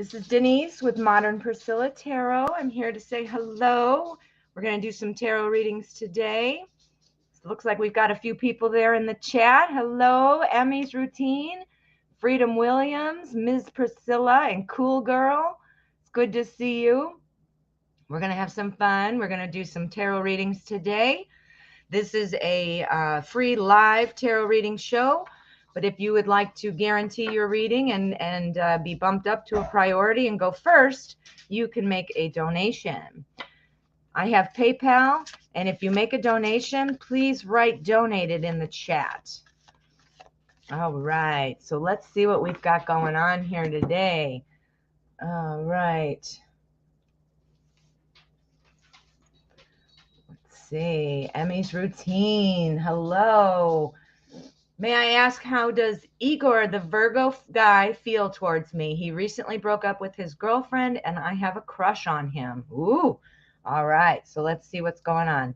This is Denise with Modern Priscilla Tarot. I'm here to say hello. We're going to do some tarot readings today. It looks like we've got a few people there in the chat. Hello, Emmy's Routine, Freedom Williams, Ms. Priscilla, and Cool Girl. It's good to see you. We're going to have some fun. We're going to do some tarot readings today. This is a free live tarot reading show. But if you would like to guarantee your reading and be bumped up to a priority and go first, you can make a donation. I have PayPal, and if you make a donation, please write donated in the chat. All right, so let's see what we've got going on here today. All right. Let's see. Emmy's Routine. Hello. May I ask, how does Igor, the Virgo guy, feel towards me? He recently broke up with his girlfriend, and I have a crush on him. Ooh, all right. So let's see what's going on.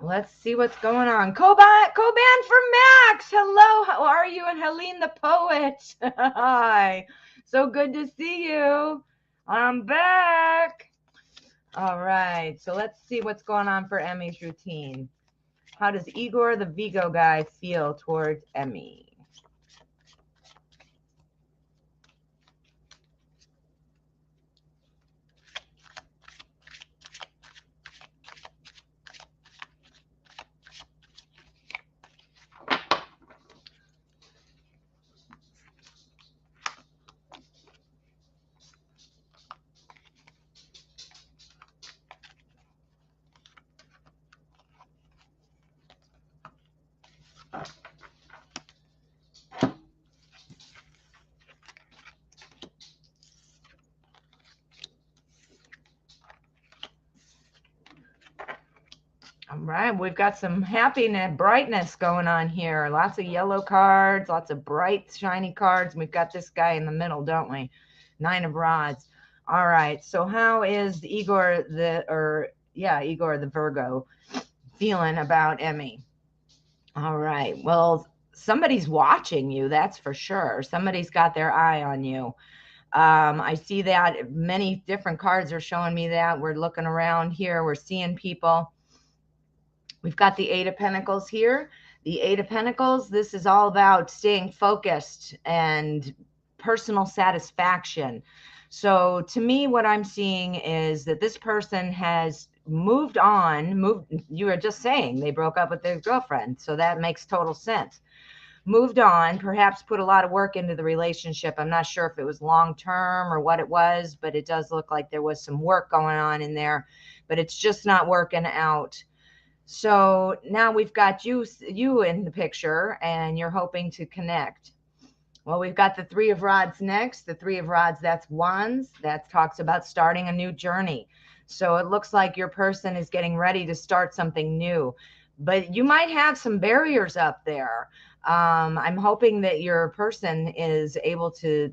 Let's see what's going on. Coban from Max. Hello, how are you? And Helene the Poet. Hi. So good to see you. I'm back. All right. So let's see what's going on for Emmy's Routine. How does Igor, the Virgo guy, feel towards Emmy? All right, we've got some happiness, brightness going on here. Lots of yellow cards, lots of bright, shiny cards. We've got this guy in the middle, don't we? 9 of Rods. All right, so how is Igor the Virgo feeling about Emmy? All right, well, somebody's watching you, that's for sure. Somebody's got their eye on you. I see that many different cards are showing me that. We're looking around here, we're seeing people. We've got the 8 of Pentacles here. The 8 of Pentacles, this is all about staying focused and personal satisfaction. So to me, what I'm seeing is that this person has moved on. You were just saying they broke up with their girlfriend, so that makes total sense. Moved on, perhaps put a lot of work into the relationship. I'm not sure if it was long term or what it was, but it does look like there was some work going on in there, but it's just not working out. So now we've got you in the picture, and you're hoping to connect. Well, we've got the 3 of Rods next. The 3 of Rods, that's Wands. That talks about starting a new journey. So it looks like your person is getting ready to start something new, but you might have some barriers up there. I'm hoping that your person is able to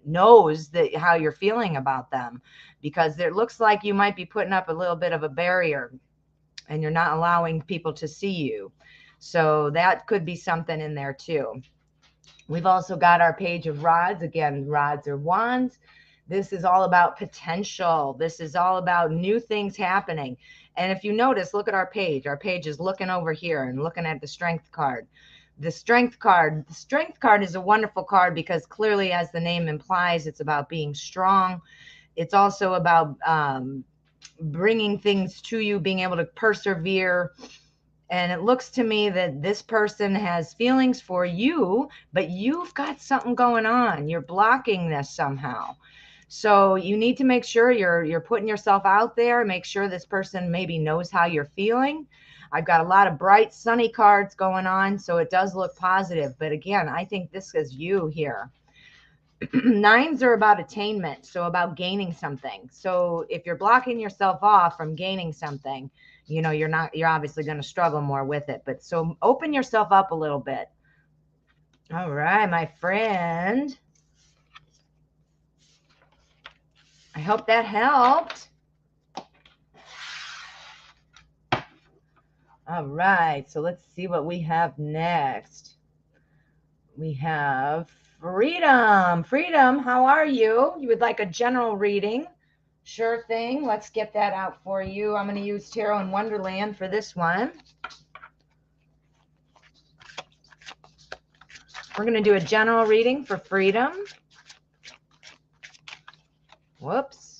knows that how you're feeling about them, because it looks like you might be putting up a little bit of a barrier and you're not allowing people to see you. So that could be something in there too. We've also got our Page of Rods. Again, rods are wands. This is all about potential. This is all about new things happening. And if you notice, look at our page. Our page is looking over here and looking at the Strength card. The Strength card is a wonderful card because clearly, as the name implies, it's about being strong. It's also about bringing things to you, being able to persevere. And it looks to me that this person has feelings for you, but you've got something going on. You're blocking this somehow. So you need to make sure you're putting yourself out there. Make sure this person maybe knows how you're feeling. I've got a lot of bright, sunny cards going on, so it does look positive. But again, I think this is you here. 9s are about attainment, so about gaining something. So if you're blocking yourself off from gaining something, you're obviously going to struggle more with it. But so open yourself up a little bit. All right, my friend. I hope that helped. All right, so let's see what we have next. We have Freedom. Freedom, how are you? You would like a general reading? Sure thing. Let's get that out for you. I'm going to use Tarot in Wonderland for this one. We're going to do a general reading for freedom. Whoops.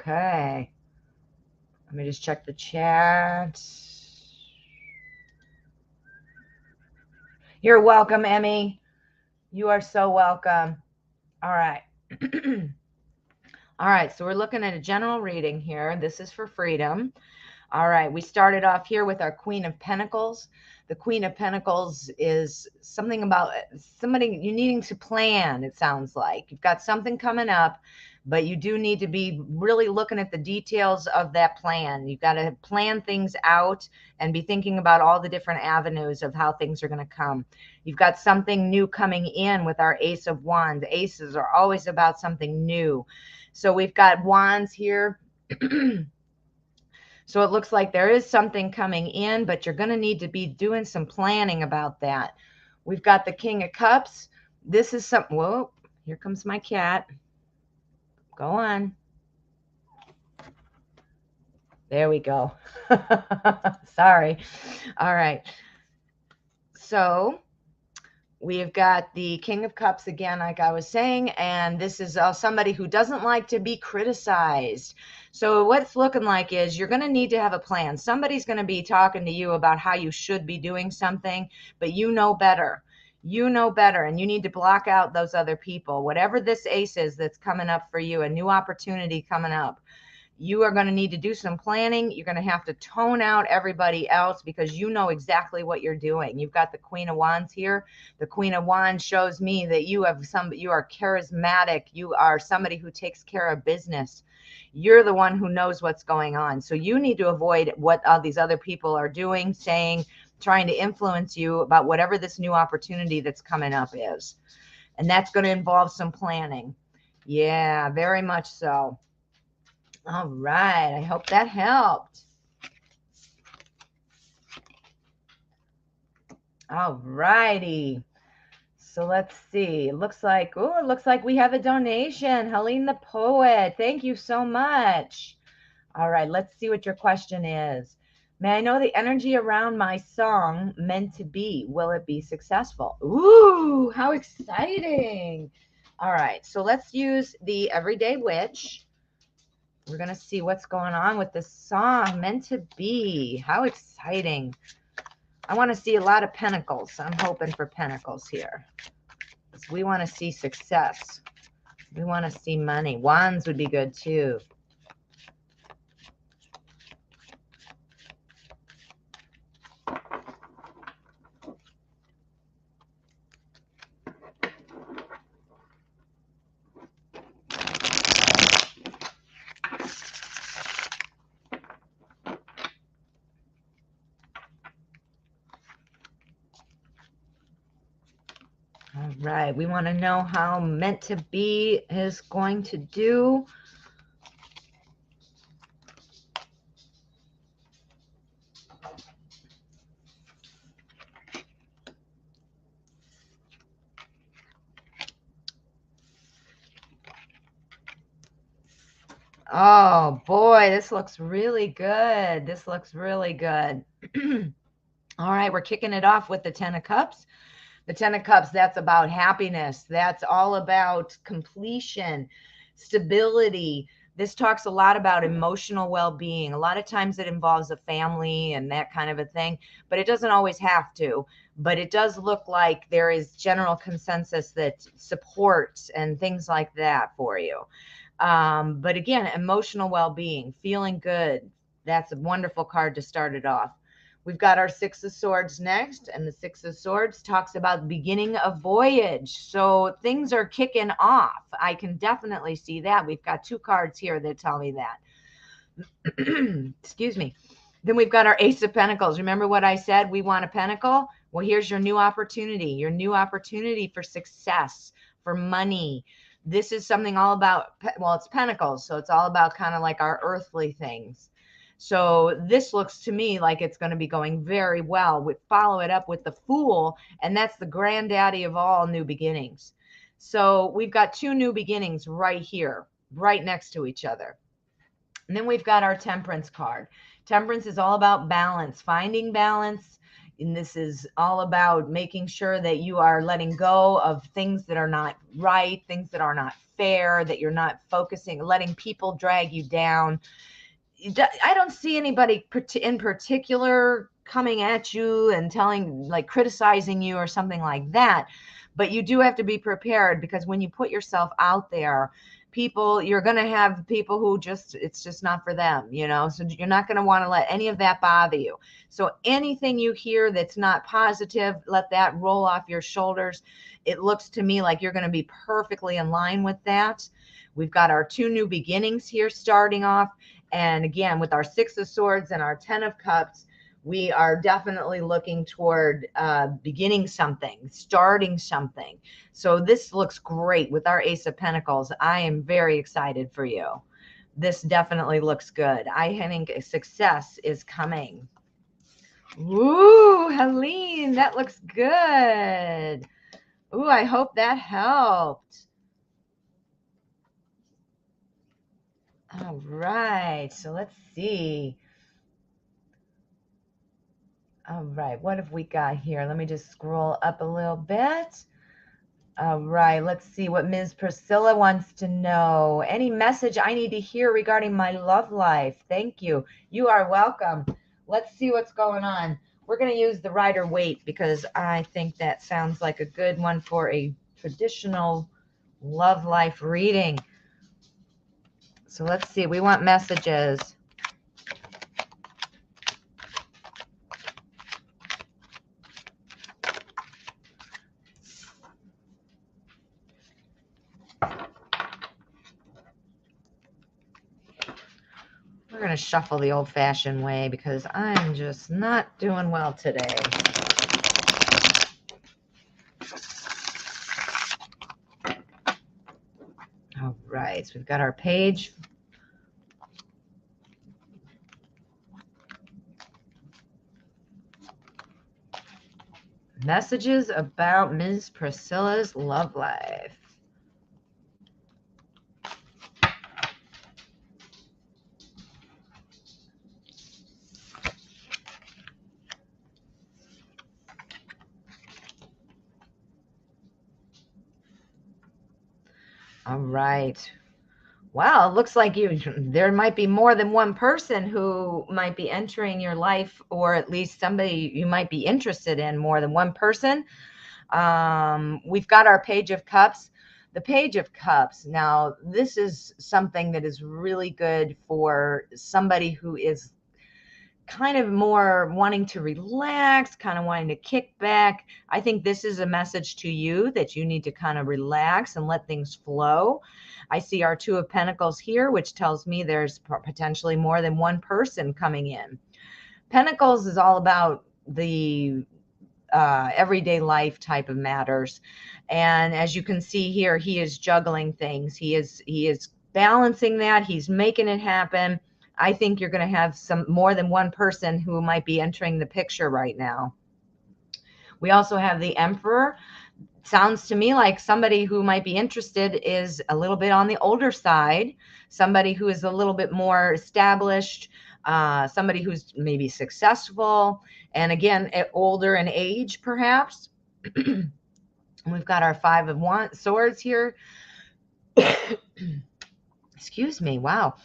Okay. Let me just check the chat. You're welcome, Emmy. You are so welcome. All right. All right, so we're looking at a general reading here. This is for freedom. All right, we started off here with our Queen of Pentacles. The Queen of Pentacles is something about somebody you needing to plan, it sounds like. You've got something coming up, but you do need to be really looking at the details of that plan. You've got to plan things out and be thinking about all the different avenues of how things are going to come. You've got something new coming in with our Ace of Wands. Aces are always about something new. So we've got wands here. So it looks like there is something coming in, but you're going to need to be doing some planning about that. We've got the King of Cups. This is something. Whoa, here comes my cat. Go on. There we go. Sorry. All right. So we've got the King of Cups again, like I was saying, and this is somebody who doesn't like to be criticized. So what it's looking like is you're going to need to have a plan. Somebody's going to be talking to you about how you should be doing something, but you know better. You know better, and you need to block out those other people. Whatever this ace is that's coming up for you, a new opportunity coming up, you are going to need to do some planning. You're going to have to tone out everybody else because you know exactly what you're doing. You've got the Queen of Wands here. The Queen of Wands shows me that you are charismatic. You are somebody who takes care of business. You're the one who knows what's going on. So you need to avoid what all these other people are doing, saying, trying to influence you about whatever this new opportunity that's coming up is. And that's going to involve some planning. Yeah, very much so. All right. I hope that helped. All righty. So let's see. It looks like we have a donation. Helene the Poet. Thank you so much. All right. Let's see what your question is. May I know the energy around my song, Meant to Be? Will it be successful? Ooh, how exciting. All right. So let's use the Everyday Witch. We're going to see what's going on with this song, Meant to Be. How exciting. I want to see a lot of pentacles. I'm hoping for pentacles here. We want to see success. We want to see money. Wands would be good too. All right, we want to know how Meant to Be is going to do. Oh boy, this looks really good. This looks really good. All right, we're kicking it off with the Ten of Cups. The Ten of Cups, that's about happiness. That's all about completion, stability, This talks a lot about emotional well-being. A lot of times it involves a family and that kind of a thing, but it doesn't always have to. But it does look like there is general consensus that supports and things like that for you. But again, emotional well-being, feeling good. That's a wonderful card to start it off. We've got our Six of Swords next, and the Six of Swords talks about the beginning of voyage. So things are kicking off. I can definitely see that. We've got 2 cards here that tell me that. Excuse me. Then we've got our Ace of Pentacles. Remember what I said? We want a pentacle. Well, here's your new opportunity for success, for money. This is something all about, well, it's pentacles. So it's all about kind of like our earthly things. So this looks to me like it's going to be going very well. We follow it up with the Fool, and that's the granddaddy of all new beginnings. So we've got 2 new beginnings right here, right next to each other. And then we've got our Temperance card. Temperance is all about balance, finding balance. And this is all about making sure that you are letting go of things that are not right, things that are not fair, that you're not focusing, letting people drag you down. I don't see anybody in particular coming at you and criticizing you or something like that. But you do have to be prepared, because when you put yourself out there, you're going to have people who it's just not for them, so you're not going to want to let any of that bother you. So anything you hear that's not positive, let that roll off your shoulders. It looks to me like you're going to be perfectly in line with that. We've got our 2 new beginnings here starting off. And again, with our Six of Swords and our 10 of Cups, we are definitely looking toward beginning something, starting something. So this looks great with our Ace of Pentacles. I am very excited for you. This definitely looks good. I think success is coming. Ooh, Helene, that looks good. Ooh, I hope that helped. All right, so let's see. All right, what have we got here? Let me just scroll up a little bit. All right, let's see what Ms. Priscilla wants to know. Any message I need to hear regarding my love life? Thank you. You are welcome. Let's see what's going on. We're going to use the Rider-Waite because I think that sounds like a good one for a traditional love life reading. So let's see. We want messages. We're going to shuffle the old-fashioned way because I'm just not doing well today. All right, so we've got our page. Messages about Ms. Priscilla's love life. All right. Wow, it looks like there might be more than one person who might be entering your life, or at least somebody you might be interested in, more than one person. We've got our Page of Cups. The Page of Cups. Now, this is something that is really good for somebody who is kind of more wanting to relax, kind of wanting to kick back. I think this is a message to you that you need to kind of relax and let things flow. I see our Two of Pentacles here, which tells me there's potentially more than one person coming in. Pentacles is all about the everyday life type of matters. And as you can see here, he is juggling things. He is balancing that. He's making it happen. I think you're going to have more than one person who might be entering the picture right now. We also have the Emperor. Sounds to me like somebody who might be interested is a little bit on the older side, somebody who is a little bit more established, somebody who's maybe successful, and again, older in age, perhaps. We've got our Five of Swords here. Excuse me. Wow.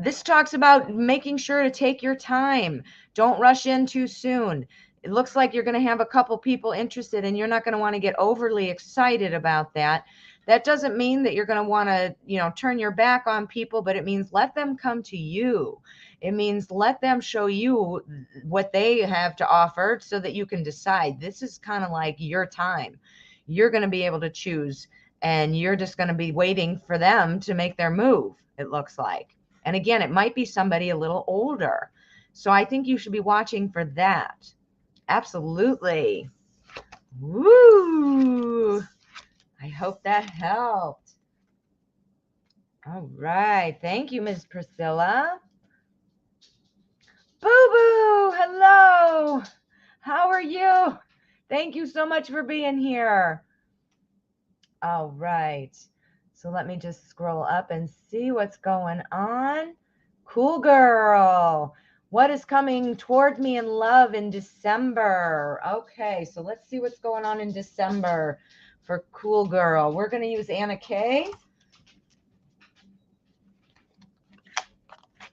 This talks about making sure to take your time. Don't rush in too soon. It looks like you're going to have a couple people interested and you're not going to want to get overly excited about that. That doesn't mean that you're going to want to, turn your back on people, but it means let them come to you. It means let them show you what they have to offer so that you can decide. This is kind of like your time. You're going to be able to choose, and you're just going to be waiting for them to make their move, it looks like. And again, it might be somebody a little older. So I think you should be watching for that. Absolutely. Woo! I hope that helped. All right. Thank you, Ms. Priscilla. BooBoo, hello. How are you? Thank you so much for being here. All right. So let me just scroll up and see what's going on. Cool girl. What is coming toward me in love in December? Okay, so let's see what's going on in December for cool girl. We're going to use Anna Kay.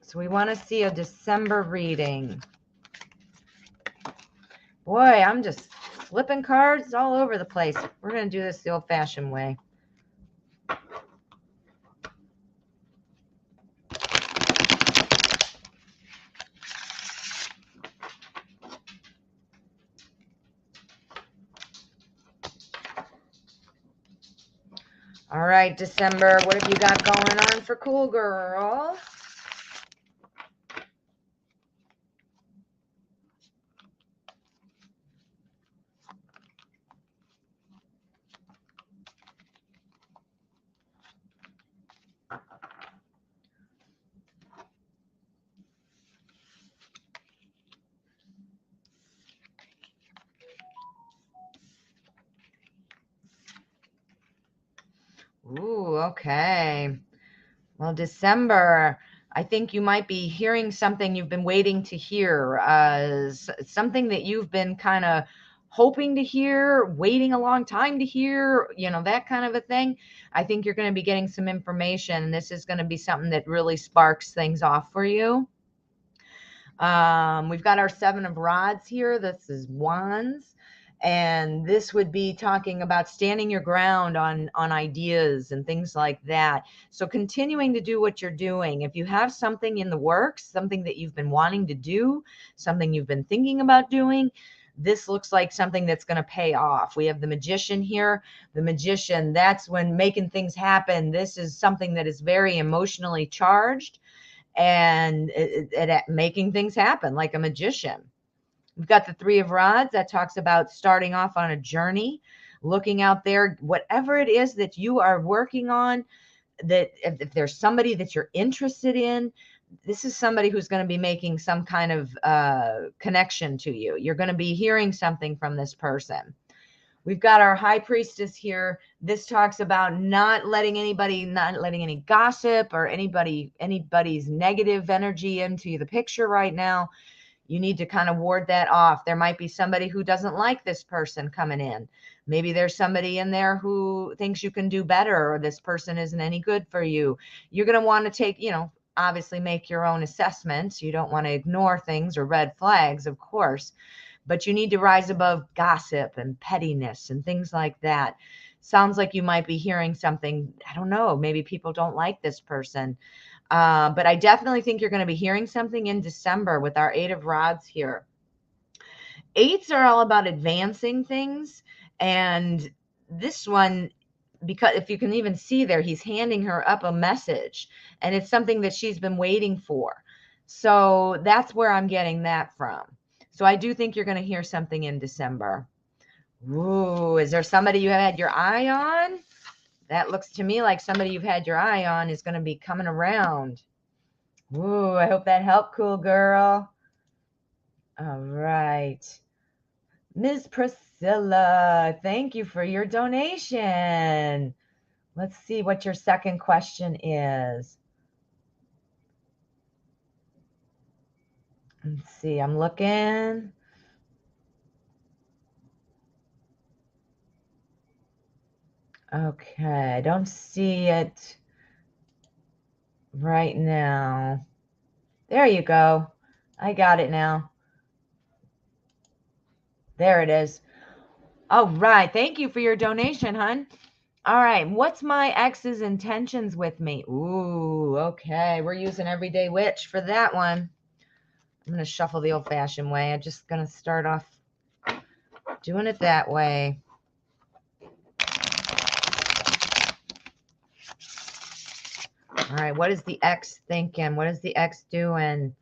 So we want to see a December reading. Boy, I'm just flipping cards all over the place. We're going to do this the old-fashioned way. All right, December, what have you got going on for cool girl? Ooh, okay. Well, December, I think you might be hearing something you've been waiting to hear, something that you've been kind of hoping to hear, waiting a long time to hear, that kind of a thing. I think you're going to be getting some information, and this is going to be something that really sparks things off for you. We've got our 7 of Rods here. This is Wands. And this would be talking about standing your ground on ideas and things like that. So continuing to do what you're doing. If you have something in the works, something that you've been wanting to do, something you've been thinking about doing, this looks like something that's going to pay off. We have the Magician here. The Magician, that's when making things happen. This is something that is very emotionally charged and making things happen like a magician. We've got the 3 of Rods that talks about starting off on a journey, looking out there, whatever it is that you are working on, that if there's somebody that you're interested in, this is somebody who's going to be making some kind of connection to you. You're going to be hearing something from this person. We've got our High Priestess here. This talks about not letting any gossip or anybody's negative energy into the picture right now. You need to kind of ward that off. There might be somebody who doesn't like this person coming in. Maybe there's somebody in there who thinks you can do better, or this person isn't any good for you. You're going to want to take, obviously make your own assessments. You don't want to ignore things or red flags, of course, but you need to rise above gossip and pettiness and things like that. Sounds like you might be hearing something. I don't know. Maybe people don't like this person. But I definitely think you're going to be hearing something in December with our 8 of Rods here. 8s are all about advancing things. And this one, because if you can even see there, he's handing her up a message, and it's something that she's been waiting for. So that's where I'm getting that from. So I do think you're going to hear something in December. Ooh, is there somebody you have had your eye on? That looks to me like somebody you've had your eye on is going to be coming around. Ooh, I hope that helped, cool girl. All right. Ms. Priscilla, thank you for your donation. Let's see what your second question is. Let's see, I'm looking. Okay, I don't see it. right now. There you go. I got it now. There it is. All right. Thank you for your donation, hon. All right. What's my ex's intentions with me? Ooh, okay. We're using Everyday Witch for that one. I'm going to shuffle the old-fashioned way. I'm just going to start off doing it that way. All right. What is the ex thinking? What is the ex doing?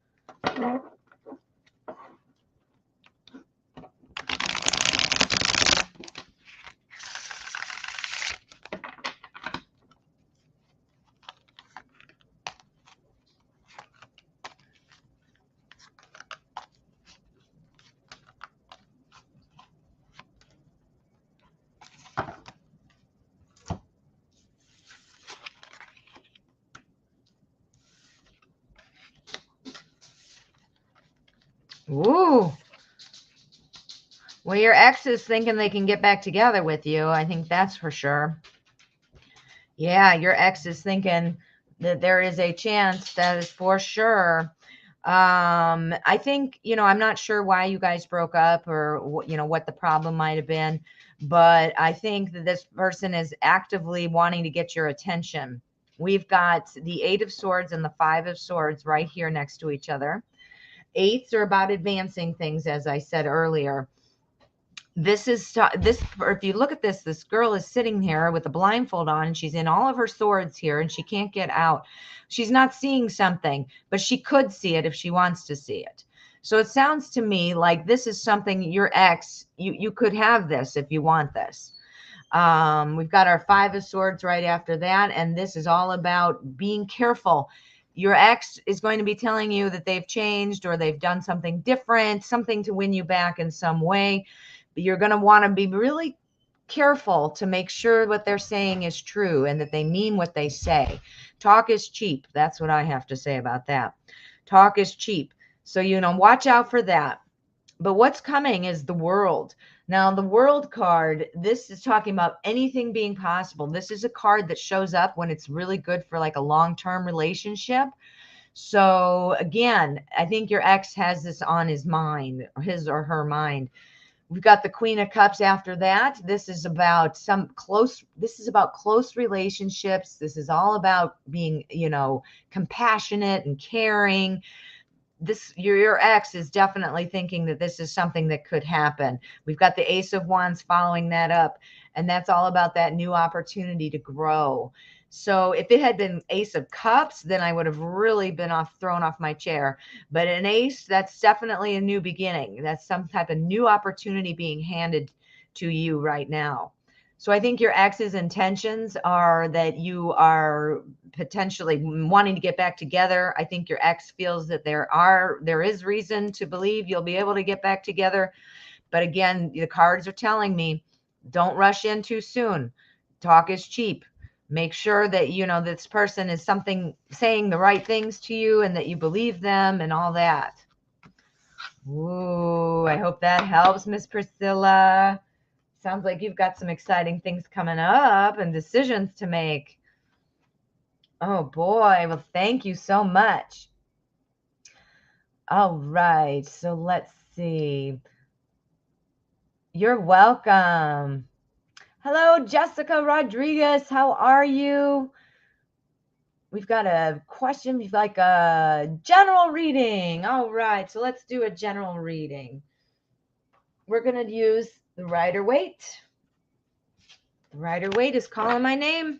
Ooh. Well, your ex is thinking they can get back together with you. I think that's for sure. Yeah, your ex is thinking that there is a chance, that is for sure. I think, I'm not sure why you guys broke up or, what the problem might have been, but I think that this person is actively wanting to get your attention. We've got the 8 of Swords and the 5 of Swords right here next to each other. 8s are about advancing things, as I said earlier. This, or if you look at this girl is sitting here with a blindfold on, and she's in all of her swords here, and she can't get out. She's not seeing something, but she could see it if she wants to see it. So it sounds to me like this is something your ex, you could have this if you want this. We've got our 5 of Swords right after that, and this is all about being careful. Your ex is going to be telling you that they've changed or they've done something different, something to win you back in some way. But you're going to want to be really careful to make sure what they're saying is true and that they mean what they say. Talk is cheap. That's what I have to say about that. Talk is cheap. So, watch out for that. But what's coming is the World. Now, the World card, this is talking about anything being possible. This is a card that shows up when it's really good for like a long-term relationship. So again, I think your ex has this on his mind, or his or her mind. We've got the Queen of Cups after that. This is about close relationships. This is all about being, compassionate and caring. Your ex is definitely thinking that this is something that could happen. We've got the Ace of Wands following that up, and that's all about that new opportunity to grow. So if it had been Ace of Cups, then I would have really been thrown off my chair. But an ace, that's definitely a new beginning. That's some type of new opportunity being handed to you right now. So I think your ex's intentions are that you are potentially wanting to get back together. I think your ex feels that there is reason to believe you'll be able to get back together. But again, the cards are telling me, don't rush in too soon. Talk is cheap. Make sure that, this person is saying the right things to you and that you believe them and all that. Ooh, I hope that helps, Miss Priscilla. Sounds like you've got some exciting things coming up and decisions to make. Oh boy, well, thank you so much. All right, so let's see. You're welcome. Hello, Jessica Rodriguez. How are you? We've got a question. We've like a general reading. All right, so let's do a general reading. We're going to use the Rider-Waite. The Rider-Waite is calling my name.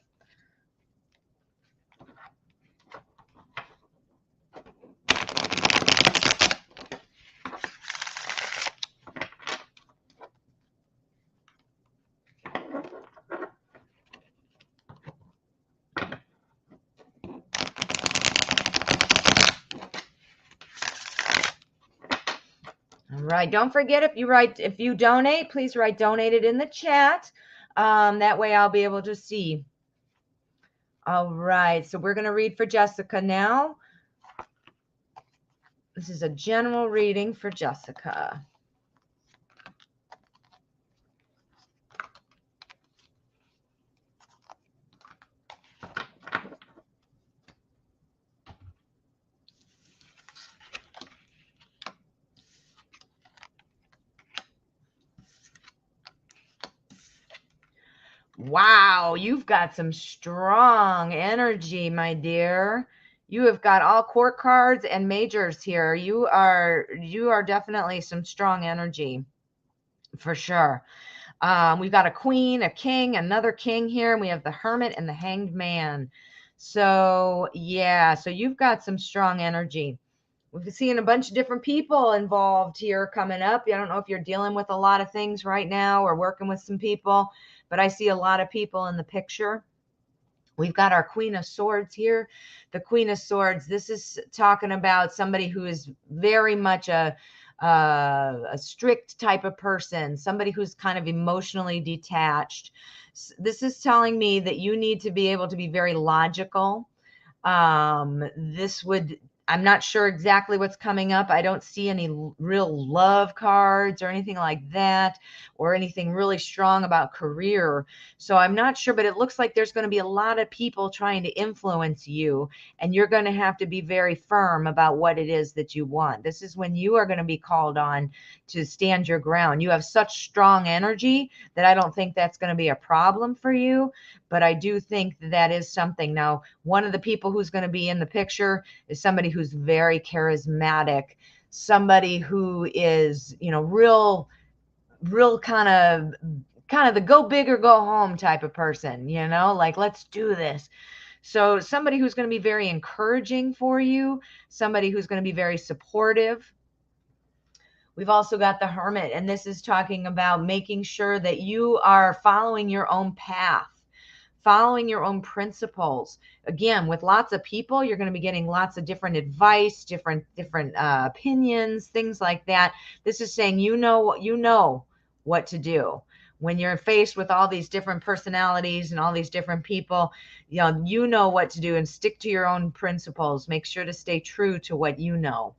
All right. Don't forget, if you donate, please write donated in the chat. That way I'll be able to see. All right. So we're going to read for Jessica now. This is a general reading for Jessica. Wow, you've got some strong energy, my dear. You have got all court cards and majors here. You are definitely some strong energy for sure. We've got a queen, a king, another king here, and we have the hermit and the hanged man. So yeah, so you've got some strong energy. We've seen a bunch of different people involved here coming up. I don't know if you're dealing with a lot of things right now or working with some people, but I see a lot of people in the picture. We've got our Queen of Swords here. The Queen of Swords, this is talking about somebody who is very much a strict type of person, somebody who's kind of emotionally detached. This is telling me that you need to be able to be very logical. I'm not sure exactly what's coming up. I don't see any real love cards or anything like that, or anything really strong about career. So I'm not sure, but it looks like there's going to be a lot of people trying to influence you, and you're going to have to be very firm about what it is that you want. This is when you are going to be called on to stand your ground. You have such strong energy that I don't think that's going to be a problem for you, but I do think that is something. Now, one of the people who's going to be in the picture is somebody who's very charismatic, somebody who is, real kind of the go big or go home type of person, like, let's do this. So somebody who's going to be very encouraging for you, somebody who's going to be very supportive. We've also got the hermit, and this is talking about making sure that you are following your own path, following your own principles. Again, with lots of people, you're going to be getting lots of different advice, different opinions, things like that. This is saying you know what to do when you're faced with all these different personalities and all these different people. You know what to do, and stick to your own principles. Make sure to stay true to what you know.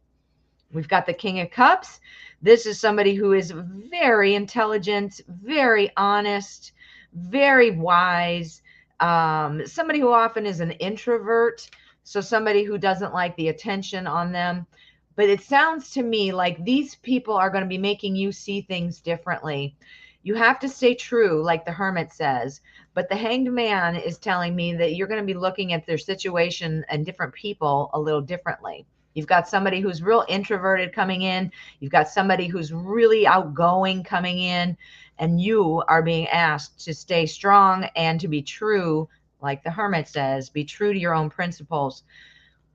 We've got the King of Cups. This is somebody who is very intelligent, very honest, very wise. Somebody who often is an introvert, so somebody who doesn't like the attention on them. But it sounds to me like these people are going to be making you see things differently. You have to stay true, like the hermit says, but the hanged man is telling me that you're going to be looking at their situation and different people a little differently. You've got somebody who's real introverted coming in. You've got somebody who's really outgoing coming in. And you are being asked to stay strong and to be true, like the hermit says, be true to your own principles.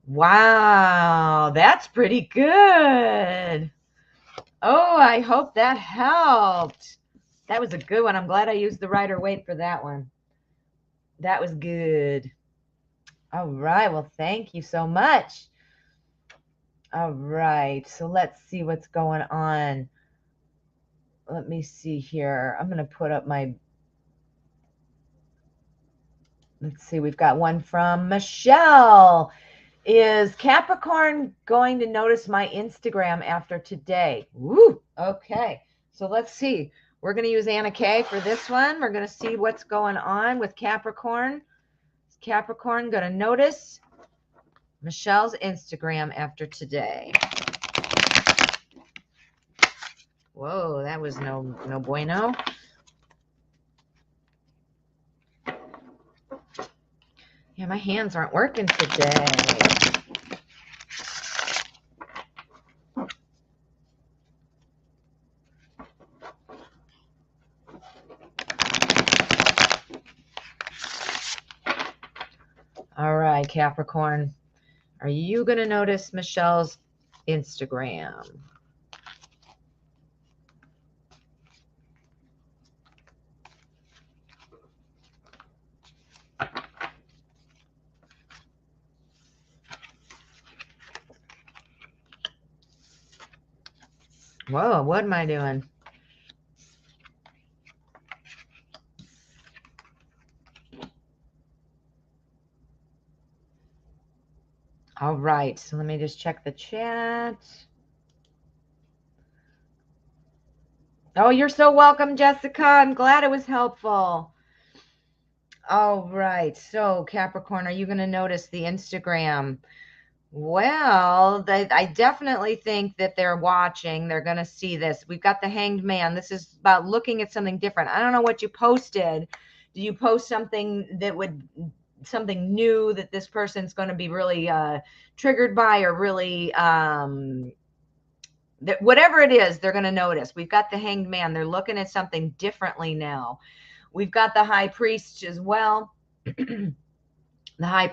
Wow, that's pretty good. Oh, I hope that helped. That was a good one. I'm glad I used the Rider-Waite for that one. That was good. All right. Well, thank you so much. All right. So let's see what's going on. Let me see here. I'm going to put up my, let's see. We've got one from Michelle. Is Capricorn going to notice my Instagram after today? Woo. Okay. So let's see. We're going to use Anna Kay for this one. We're going to see what's going on with Capricorn. Is Capricorn going to notice Michelle's Instagram after today? Whoa, that was no bueno. Yeah, my hands aren't working today. All right, Capricorn. Are you going to notice Michelle's Instagram? Whoa, what am I doing? All right, so let me just check the chat. Oh, you're so welcome, Jessica. I'm glad it was helpful. All right, so Capricorn, are you going to notice the Instagram? Well, I definitely think that they're watching. They're going to see this. We've got the hanged man. This is about looking at something different. I don't know what you posted. Do you post something that would, something new that this person's going to be really triggered by, or really that whatever it is, they're going to notice. We've got the Hanged Man. They're looking at something differently now. We've got the High Priest as well. The high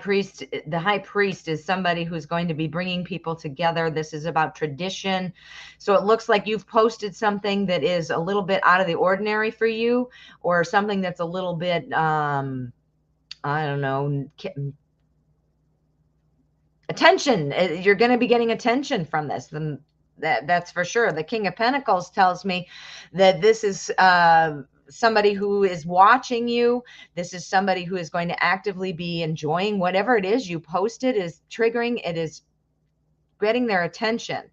priest is somebody who's going to be bringing people together. This is about tradition. So it looks like you've posted something that is a little bit out of the ordinary for you, or something that's a little bit, I don't know, attention. You're going to be getting attention from this. That's for sure. The King of Pentacles tells me that this is somebody who is watching you. This is somebody who is going to actively be enjoying whatever it is you posted, is triggering. It is getting their attention.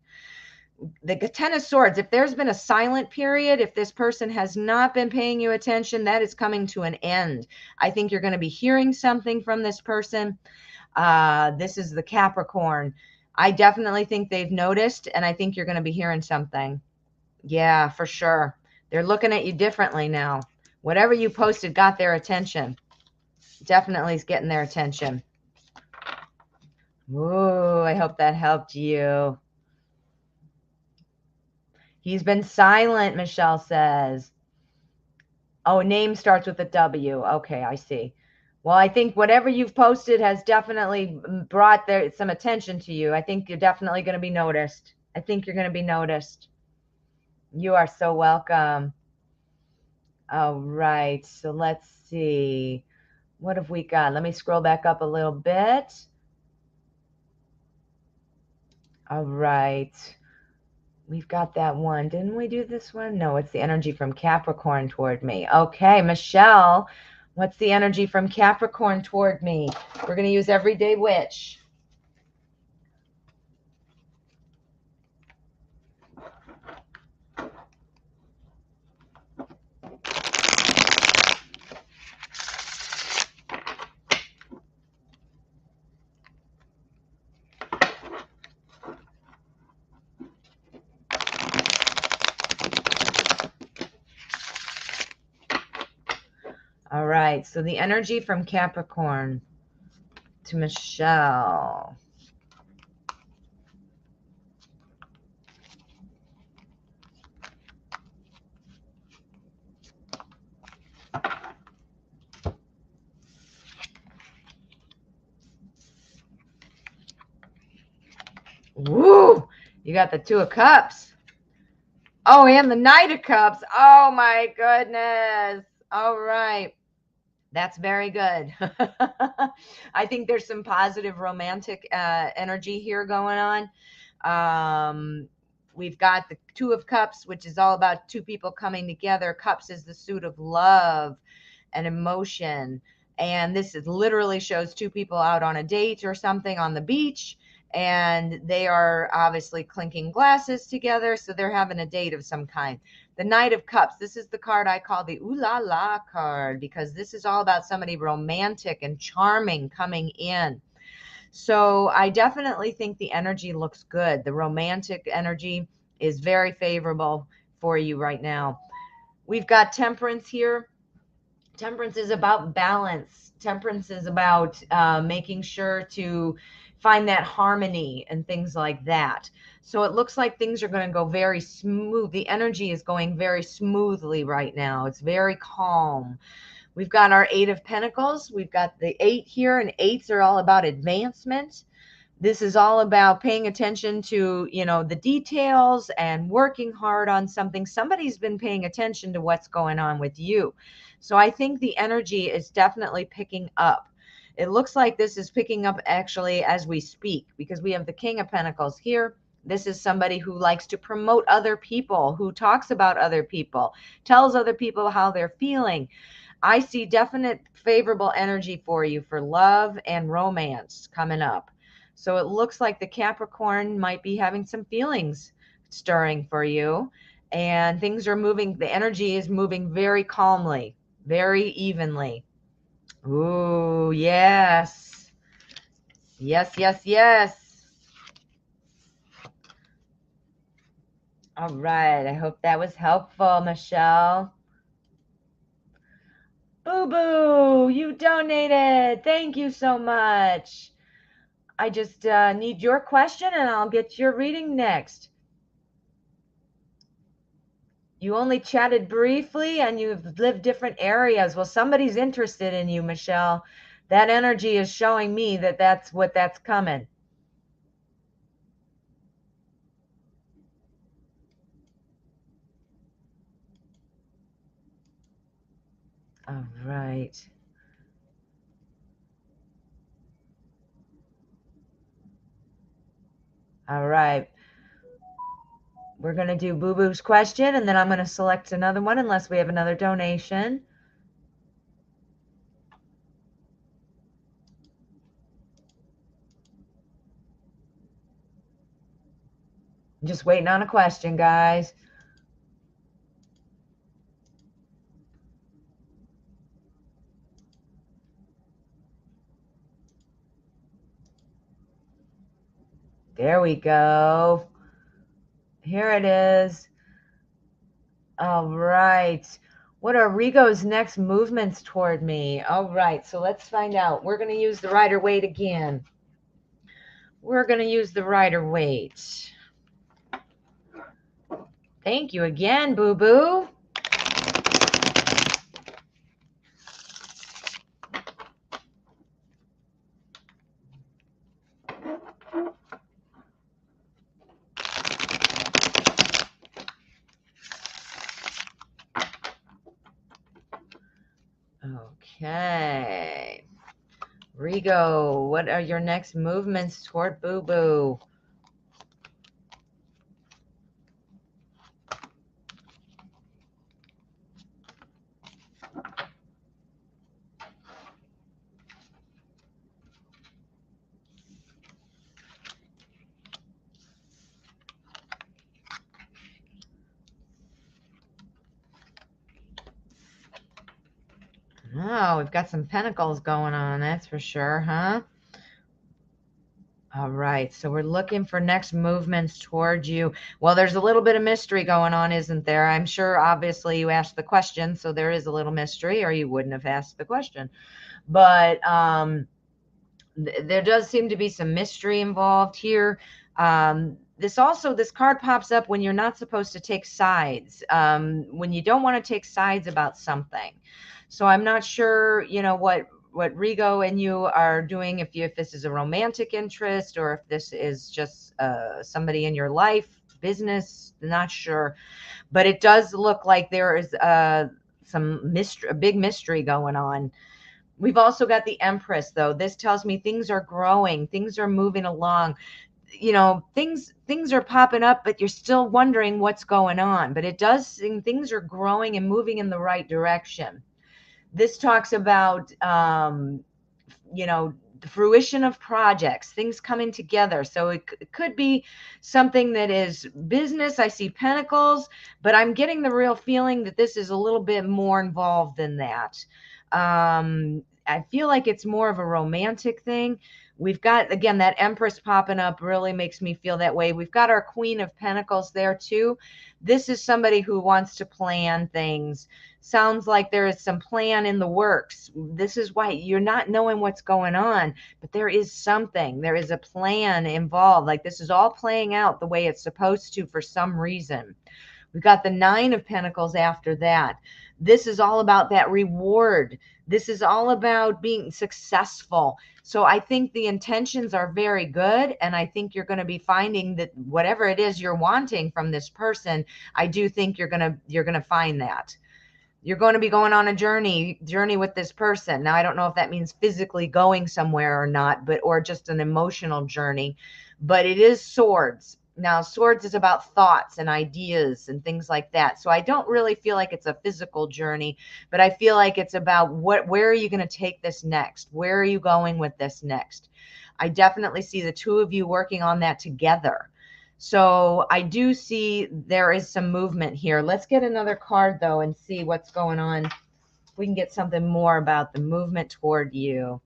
The Ten of Swords, if there's been a silent period, if this person has not been paying you attention, that is coming to an end. I think you're going to be hearing something from this person. This is the Capricorn. I definitely think they've noticed, and I think you're going to be hearing something. Yeah, for sure. They're looking at you differently now. Whatever you posted got their attention. Definitely is getting their attention. Ooh, I hope that helped you. He's been silent, Michelle says. Oh, name starts with a W. Okay, I see. Well, I think whatever you've posted has definitely brought some attention to you. I think you're definitely going to be noticed. I think you're going to be noticed. You are so welcome. All right, so let's see. What have we got? Let me scroll back up a little bit. All right. We've got that one. Didn't we do this one? No, it's the energy from Capricorn toward me. Okay, Michelle, what's the energy from Capricorn toward me? We're going to use Everyday Witch. All right, so the energy from Capricorn to Michelle. Woo! You got the Two of Cups. Oh, and the Knight of Cups. Oh, my goodness. All right. That's very good. I think there's some positive romantic energy here going on. We've got the Two of Cups, which is all about two people coming together. Cups is the suit of love and emotion. And this is literally shows two people out on a date or something on the beach. And they are obviously clinking glasses together. So they're having a date of some kind. The Knight of Cups. This is the card I call the ooh la la card, because this is all about somebody romantic and charming coming in. So I definitely think the energy looks good. The romantic energy is very favorable for you right now. We've got Temperance here. Temperance is about balance. Temperance is about making sure to find that harmony and things like that. So it looks like things are going to go very smooth. The energy is going very smoothly right now. It's very calm. We've got our Eight of Pentacles. We've got the 8 here, and 8s are all about advancement. This is all about paying attention to, the details and working hard on something. Somebody's been paying attention to what's going on with you. So I think the energy is definitely picking up. It looks like this is picking up actually as we speak, because we have the King of Pentacles here. This is somebody who likes to promote other people, who talks about other people, tells other people how they're feeling. I see definite favorable energy for you for love and romance coming up. So it looks like the Capricorn might be having some feelings stirring for you, and things are moving. The energy is moving very calmly, very evenly. Ooh, yes. Yes, yes, yes. All right. I hope that was helpful, Michelle. BooBoo, BooBoo, you donated. Thank you so much. I just need your question and I'll get your reading next. You only chatted briefly and you've lived different areas. Well, somebody's interested in you, Michelle. That energy is showing me that that's coming. All right. All right. We're going to do BooBoo's question, and then I'm going to select another one unless we have another donation. I'm just waiting on a question, guys. There we go. Here it is. All right. What are Rigo's next movements toward me? All right. So let's find out. We're going to use the Rider-Waite again. We're going to use the Rider-Waite. Thank you again, BooBoo. Okay. Rigo, what are your next movements toward BooBoo? Oh, we've got some pentacles going on, that's for sure, huh? All right, so we're looking for next movements towards you. Well, there's a little bit of mystery going on, isn't there? I'm sure, obviously, you asked the question, so there is a little mystery, or you wouldn't have asked the question. But there does seem to be some mystery involved here. This card pops up when you're not supposed to take sides, when you don't want to take sides about something. So I'm not sure, you know, what Rigo and you are doing, if this is a romantic interest or if this is just somebody in your life, business, not sure. But it does look like there is some mystery, a big mystery going on. We've also got the Empress, though. This tells me things are growing, things are moving along. You know, things are popping up, but you're still wondering what's going on. But it does seem things are growing and moving in the right direction. This talks about, you know, the fruition of projects, things coming together. So it could be something that is business. I see pentacles, but I'm getting the real feeling that this is a little bit more involved than that. I feel like it's more of a romantic thing. We've got, again, that Empress popping up really makes me feel that way. We've got our Queen of Pentacles there too. This is somebody who wants to plan things. Sounds like there is some plan in the works. This is why you're not knowing what's going on, but there is something. There is a plan involved. Like this is all playing out the way it's supposed to for some reason. We've got the Nine of Pentacles after that. This is all about that reward. This is all about being successful. So I think the intentions are very good. And I think you're going to be finding that whatever it is you're wanting from this person, I do think you're going to find that. You're going to be going on a journey with this person. Now, I don't know if that means physically going somewhere or not, or just an emotional journey, but it is swords. Now, swords is about thoughts and ideas and things like that. So I don't really feel like it's a physical journey, but I feel like it's about where are you going to take this next? Where are you going with this next? I definitely see the two of you working on that together. So I do see there is some movement here. Let's get another card, though, and see what's going on. We can get something more about the movement toward you.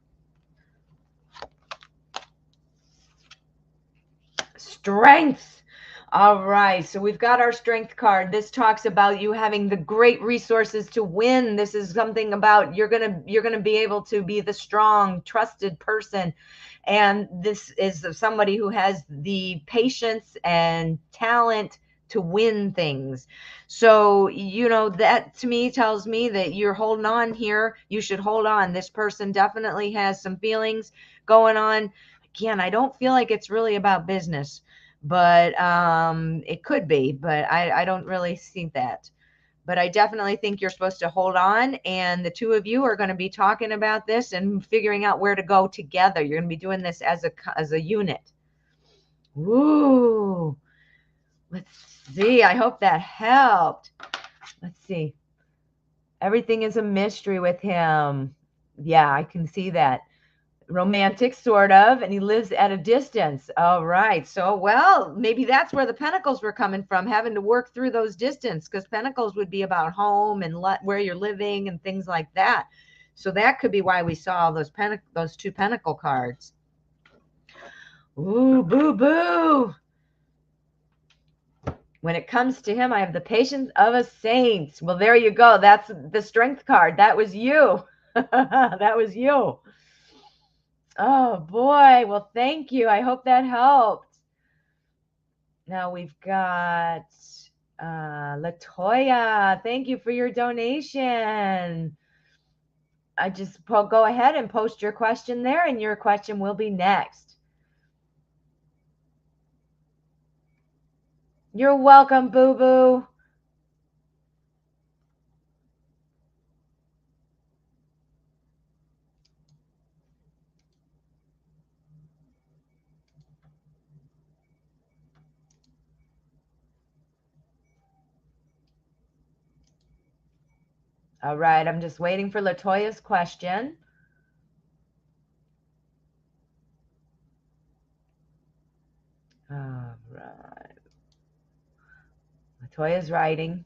Strength. All right, so we've got our strength card. This talks about you having the great resources to win. This is something about you're gonna be able to be the strong, trusted person. And this is somebody who has the patience and talent to win things. So, that to me tells me that you're holding on here. You should hold on. This person definitely has some feelings going on. Again, I don't feel like it's really about business, but it could be, but I don't really see that. But I definitely think you're supposed to hold on, and the two of you are going to be talking about this and figuring out where to go together. You're going to be doing this as a unit. Ooh, let's see. I hope that helped. Let's see. Everything is a mystery with him. Yeah, I can see that. Romantic, sort of, and he lives at a distance. All right. So, well, maybe that's where the pentacles were coming from, having to work through those distance, because pentacles would be about home and where you're living and things like that. So that could be why we saw those two pentacle cards. Ooh, boo boo. When it comes to him, I have the patience of a saint. Well, there you go. That's the strength card. That was you. That was you. Oh boy. Well, thank you. I hope that helped. Now we've got Latoya. Thank you for your donation. I just go ahead and post your question there, and your question will be next. You're welcome, BooBoo. All right, I'm just waiting for Latoya's question. All right. Latoya's writing.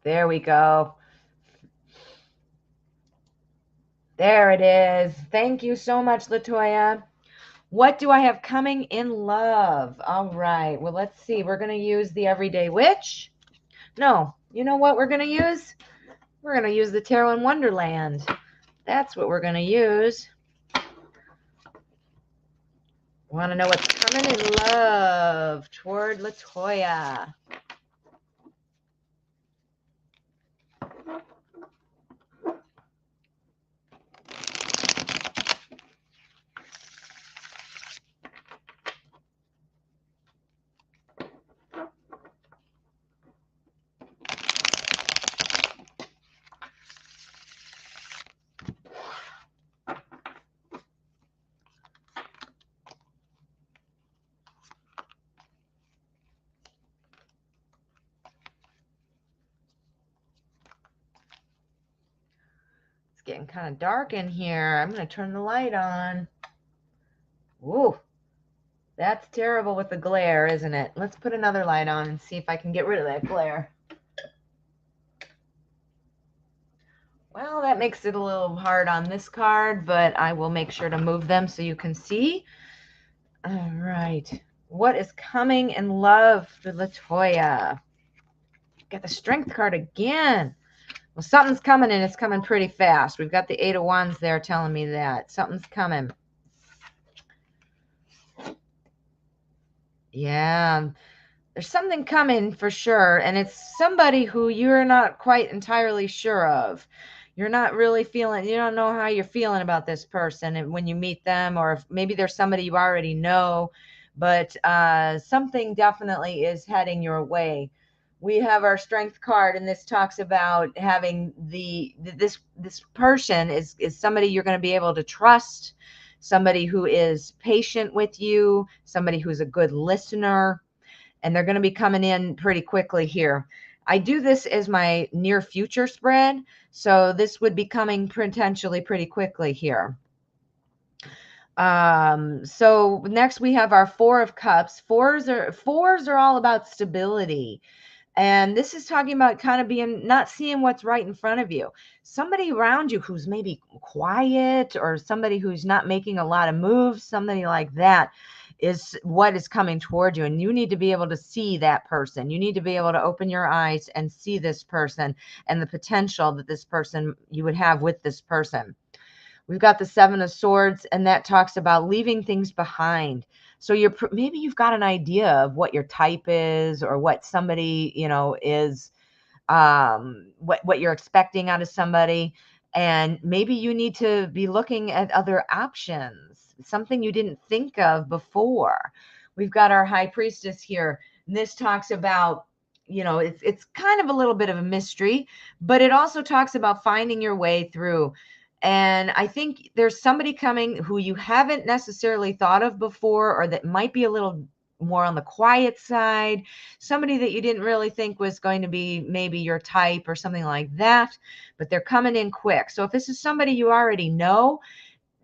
There we go. There it is. Thank you so much, Latoya. What do I have coming in love? All right. Well, let's see. We're going to use the Everyday Witch. No, you know what we're going to use? We're going to use the Tarot in Wonderland. That's what we're going to use. Want to know what's coming in love toward Latoya? Getting kind of dark in here. I'm going to turn the light on. Ooh, that's terrible with the glare, isn't it? Let's put another light on and see if I can get rid of that glare. Well, that makes it a little hard on this card, but I will make sure to move them so you can see. All right. What is coming in love for Latoya? Got the Strength card again. Well, something's coming, and it's coming pretty fast. We've got the Eight of Wands there telling me that. Something's coming. Yeah. There's something coming for sure, and it's somebody who you're not quite entirely sure of. You're not really feeling, you don't know how you're feeling about this person and when you meet them, or if maybe there's somebody you already know, but something definitely is heading your way. We have our Strength card, and this talks about having this person is somebody you're going to be able to trust, somebody who is patient with you, somebody who's a good listener, and they're going to be coming in pretty quickly here. I do this as my near future spread, so this would be coming potentially pretty quickly here. So next we have our Four of Cups. Fours are all about stability. And this is talking about kind of being, not seeing what's right in front of you. Somebody around you who's maybe quiet, or somebody who's not making a lot of moves, somebody like that is what is coming toward you. And you need to be able to see that person. You need to be able to open your eyes and see this person and the potential that this person, you would have with this person. We've got the Seven of Swords, and that talks about leaving things behind. So maybe you've got an idea of what your type is, or what somebody, is, what you're expecting out of somebody. And maybe you need to be looking at other options, something you didn't think of before. We've got our High Priestess here. And this talks about, it's kind of a little bit of a mystery, but it also talks about finding your way through. And I think there's somebody coming who you haven't necessarily thought of before, or that might be a little more on the quiet side, somebody that you didn't really think was going to be maybe your type or something like that, but they're coming in quick. So if this is somebody you already know,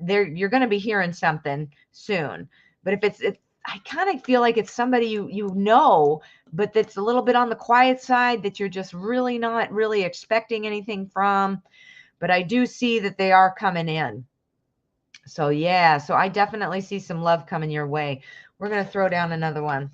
you're going to be hearing something soon. But if it's I kind of feel like it's somebody you know, but that's a little bit on the quiet side, that you're just really not really expecting anything from. But I do see that they are coming in. So yeah, so I definitely see some love coming your way. We're going to throw down another one.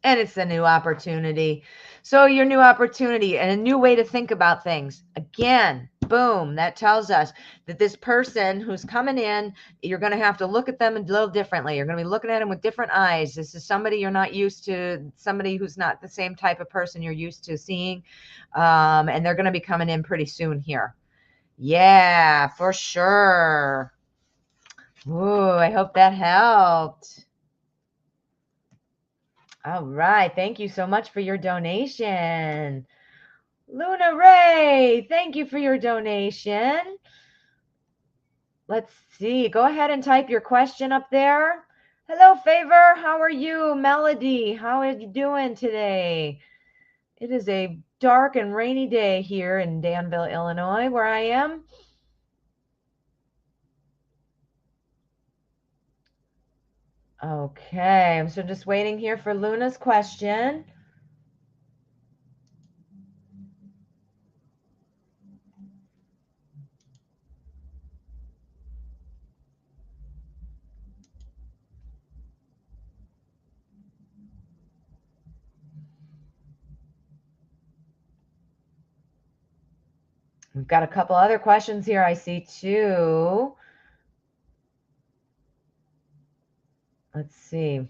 And it's a new opportunity. So your new opportunity and a new way to think about things. Again, boom, that tells us that this person who's coming in, you're going to have to look at them a little differently. You're going to be looking at them with different eyes. This is somebody you're not used to, somebody who's not the same type of person you're used to seeing. And they're going to be coming in pretty soon here. Yeah, for sure. Ooh, I hope that helped. All right. Thank you so much for your donation. Luna Ray, thank you for your donation. Let's see. Go ahead and type your question up there. Hello, Favor. How are you? Melody, how are you doing today? It is a dark and rainy day here in Danville, Illinois, where I am. Okay, so just waiting here for Luna's question. We've got a couple other questions here I see too. Let's see.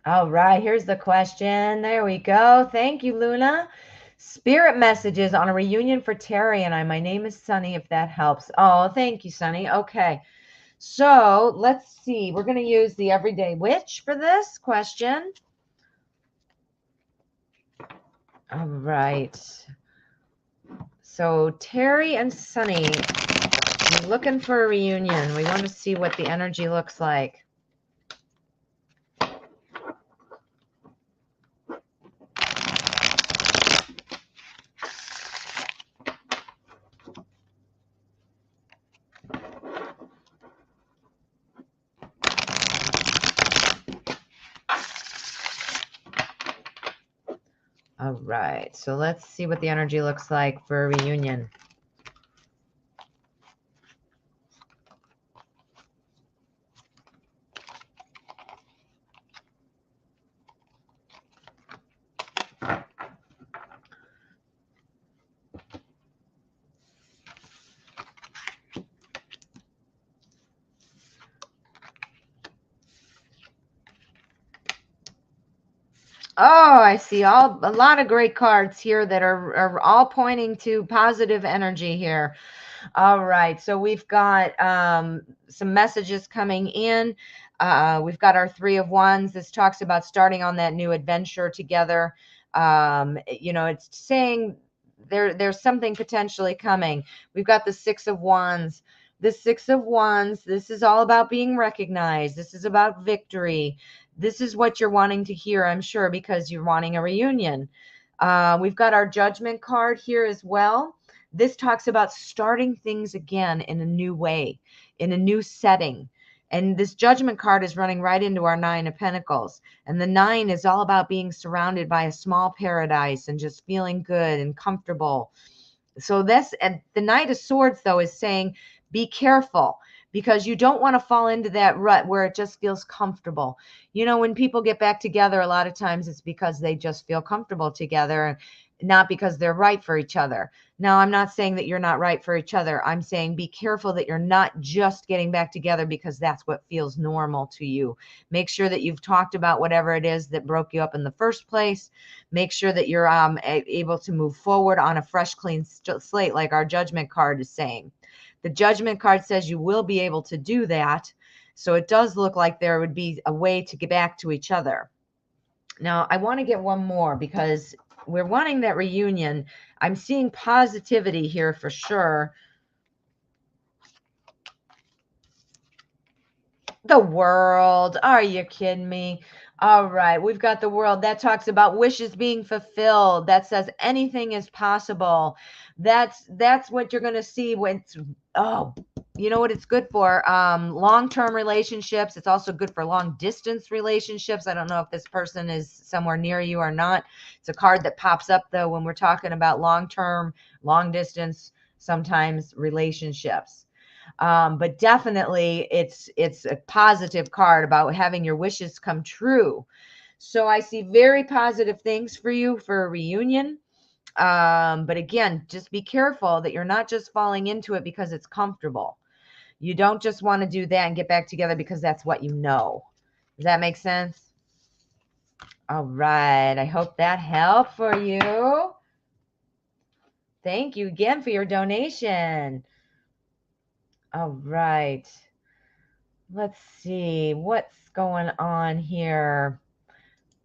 All right, here's the question. There we go. Thank you, Luna. Spirit messages on a reunion for Terry and I. My name is Sunny, if that helps. Oh, thank you, Sunny. Okay, so let's see. We're going to use the Everyday Witch for this question. All right. So Terry and Sunny, we're looking for a reunion. We want to see what the energy looks like. All right, so let's see what the energy looks like for a reunion. Oh, I see a lot of great cards here that are all pointing to positive energy here. All right, so we've got some messages coming in. We've got our Three of Wands. This talks about starting on that new adventure together. It's saying there's something potentially coming. We've got the Six of Wands. The Six of Wands, this is all about being recognized. This is about victory. This is what you're wanting to hear, I'm sure, because you're wanting a reunion. We've got our Judgment card here as well. This talks about starting things again in a new way, in a new setting. And this Judgment card is running right into our Nine of Pentacles. And the Nine is all about being surrounded by a small paradise and just feeling good and comfortable. So this, and the Knight of Swords, though, is saying, be careful, because you don't want to fall into that rut where it just feels comfortable. You know, when people get back together, a lot of times it's because they just feel comfortable together and not because they're right for each other. Now, I'm not saying that you're not right for each other. I'm saying be careful that you're not just getting back together because that's what feels normal to you. Make sure that you've talked about whatever it is that broke you up in the first place. Make sure that you're able to move forward on a fresh, clean slate, like our Judgment card is saying. The Judgment card says you will be able to do that. So it does look like there would be a way to get back to each other. Now, I want to get one more because we're wanting that reunion. I'm seeing positivity here for sure. The World. Are you kidding me? All right. We've got the World. That talks about wishes being fulfilled. That says anything is possible. That's what you're going to see when it's, oh, you know what it's good for? Long-term relationships. It's also good for long-distance relationships. I don't know if this person is somewhere near you or not. It's a card that pops up, though, when we're talking about long-term, long-distance, sometimes relationships. But definitely it's a positive card about having your wishes come true. So I see very positive things for you for a reunion. But again, just be careful that you're not just falling into it because it's comfortable. You don't just want to do that and get back together because that's what you know. Does that make sense? All right. I hope that helped for you. Thank you again for your donation. All right. Let's see what's going on here.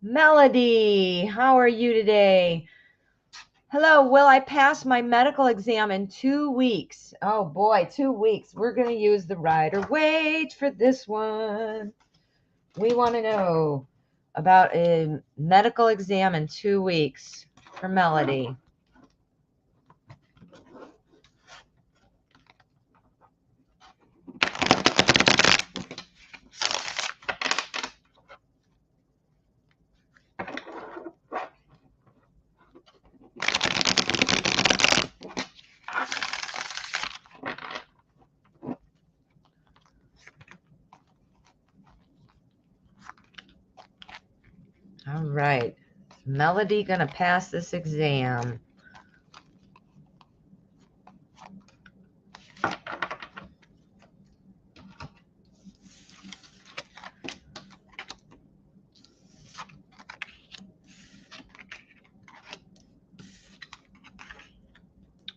Melody, how are you today? Hello, will I pass my medical exam in 2 weeks? Oh boy, 2 weeks. We're going to use the Rider-Waite for this one. We want to know about a medical exam in 2 weeks for Melody. All right. Melody going to pass this exam.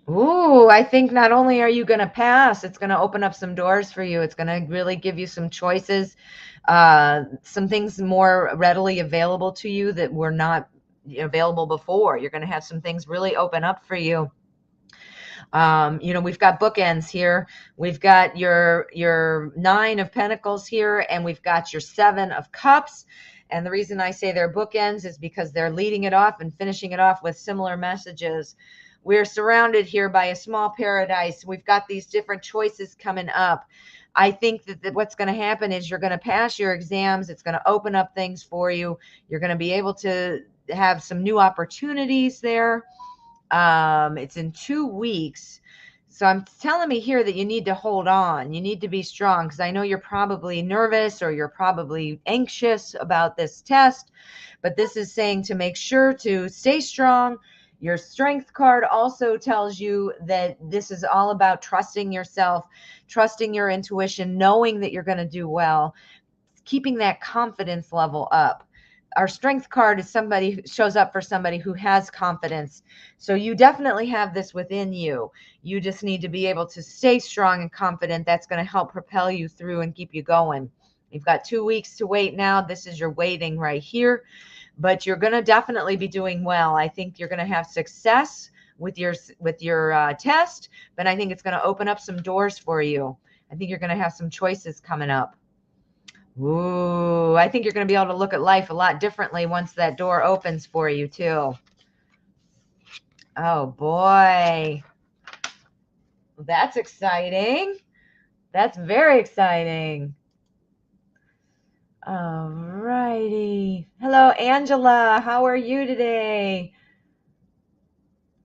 Ooh, I think not only are you going to pass, it's going to open up some doors for you. It's going to really give you some choices, some things more readily available to you that were not available before. You're going to have some things really open up for you. You know, we've got bookends here. We've got your Nine of Pentacles here, and we've got your Seven of Cups. And the reason I say they're bookends is because they're leading it off and finishing it off with similar messages. We're surrounded here by a small paradise. We've got these different choices coming up. I think that what's going to happen is you're going to pass your exams. It's going to open up things for you. You're going to be able to have some new opportunities there. It's in 2 weeks. So I'm telling me here that you need to hold on. You need to be strong, because I know you're probably nervous or you're probably anxious about this test, but this is saying to make sure to stay strong. Your Strength card also tells you that this is all about trusting yourself, trusting your intuition, knowing that you're going to do well, keeping that confidence level up. Our Strength card is somebody who shows up for somebody who has confidence. So you definitely have this within you. You just need to be able to stay strong and confident. That's going to help propel you through and keep you going. You've got 2 weeks to wait now. This is your waiting right here. But you're going to definitely be doing well. I think you're going to have success with your test, but I think it's going to open up some doors for you. I think you're going to have some choices coming up. Ooh, I think you're going to be able to look at life a lot differently once that door opens for you too. Oh boy. That's exciting. That's very exciting. All righty. Hello, Angela. How are you today?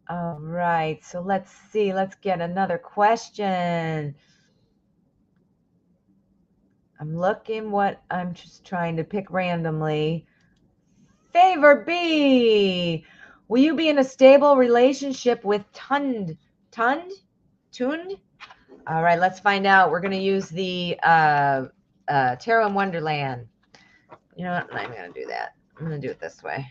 All right. So let's see. Let's get another question. I'm just trying to pick randomly. Favor B. Will you be in a stable relationship with Tund? All right, let's find out. We're going to use the Tarot in Wonderland. You know what? I'm going to do that. I'm going to do it this way.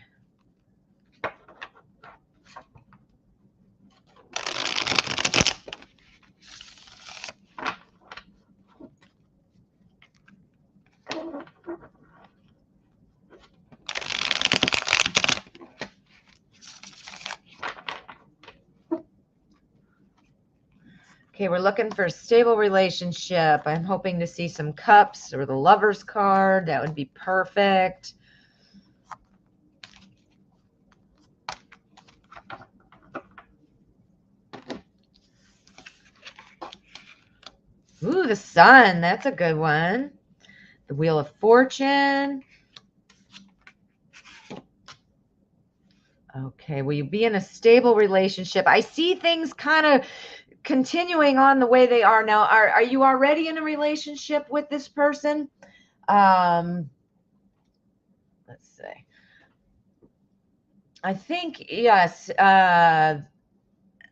Okay, we're looking for a stable relationship. I'm hoping to see some cups or the Lover's card. That would be perfect. Ooh, the Sun. That's a good one. The Wheel of Fortune. Okay, will you be in a stable relationship? I see things kind of continuing on the way they are now. Are you already in a relationship with this person? Let's see. I think, yes.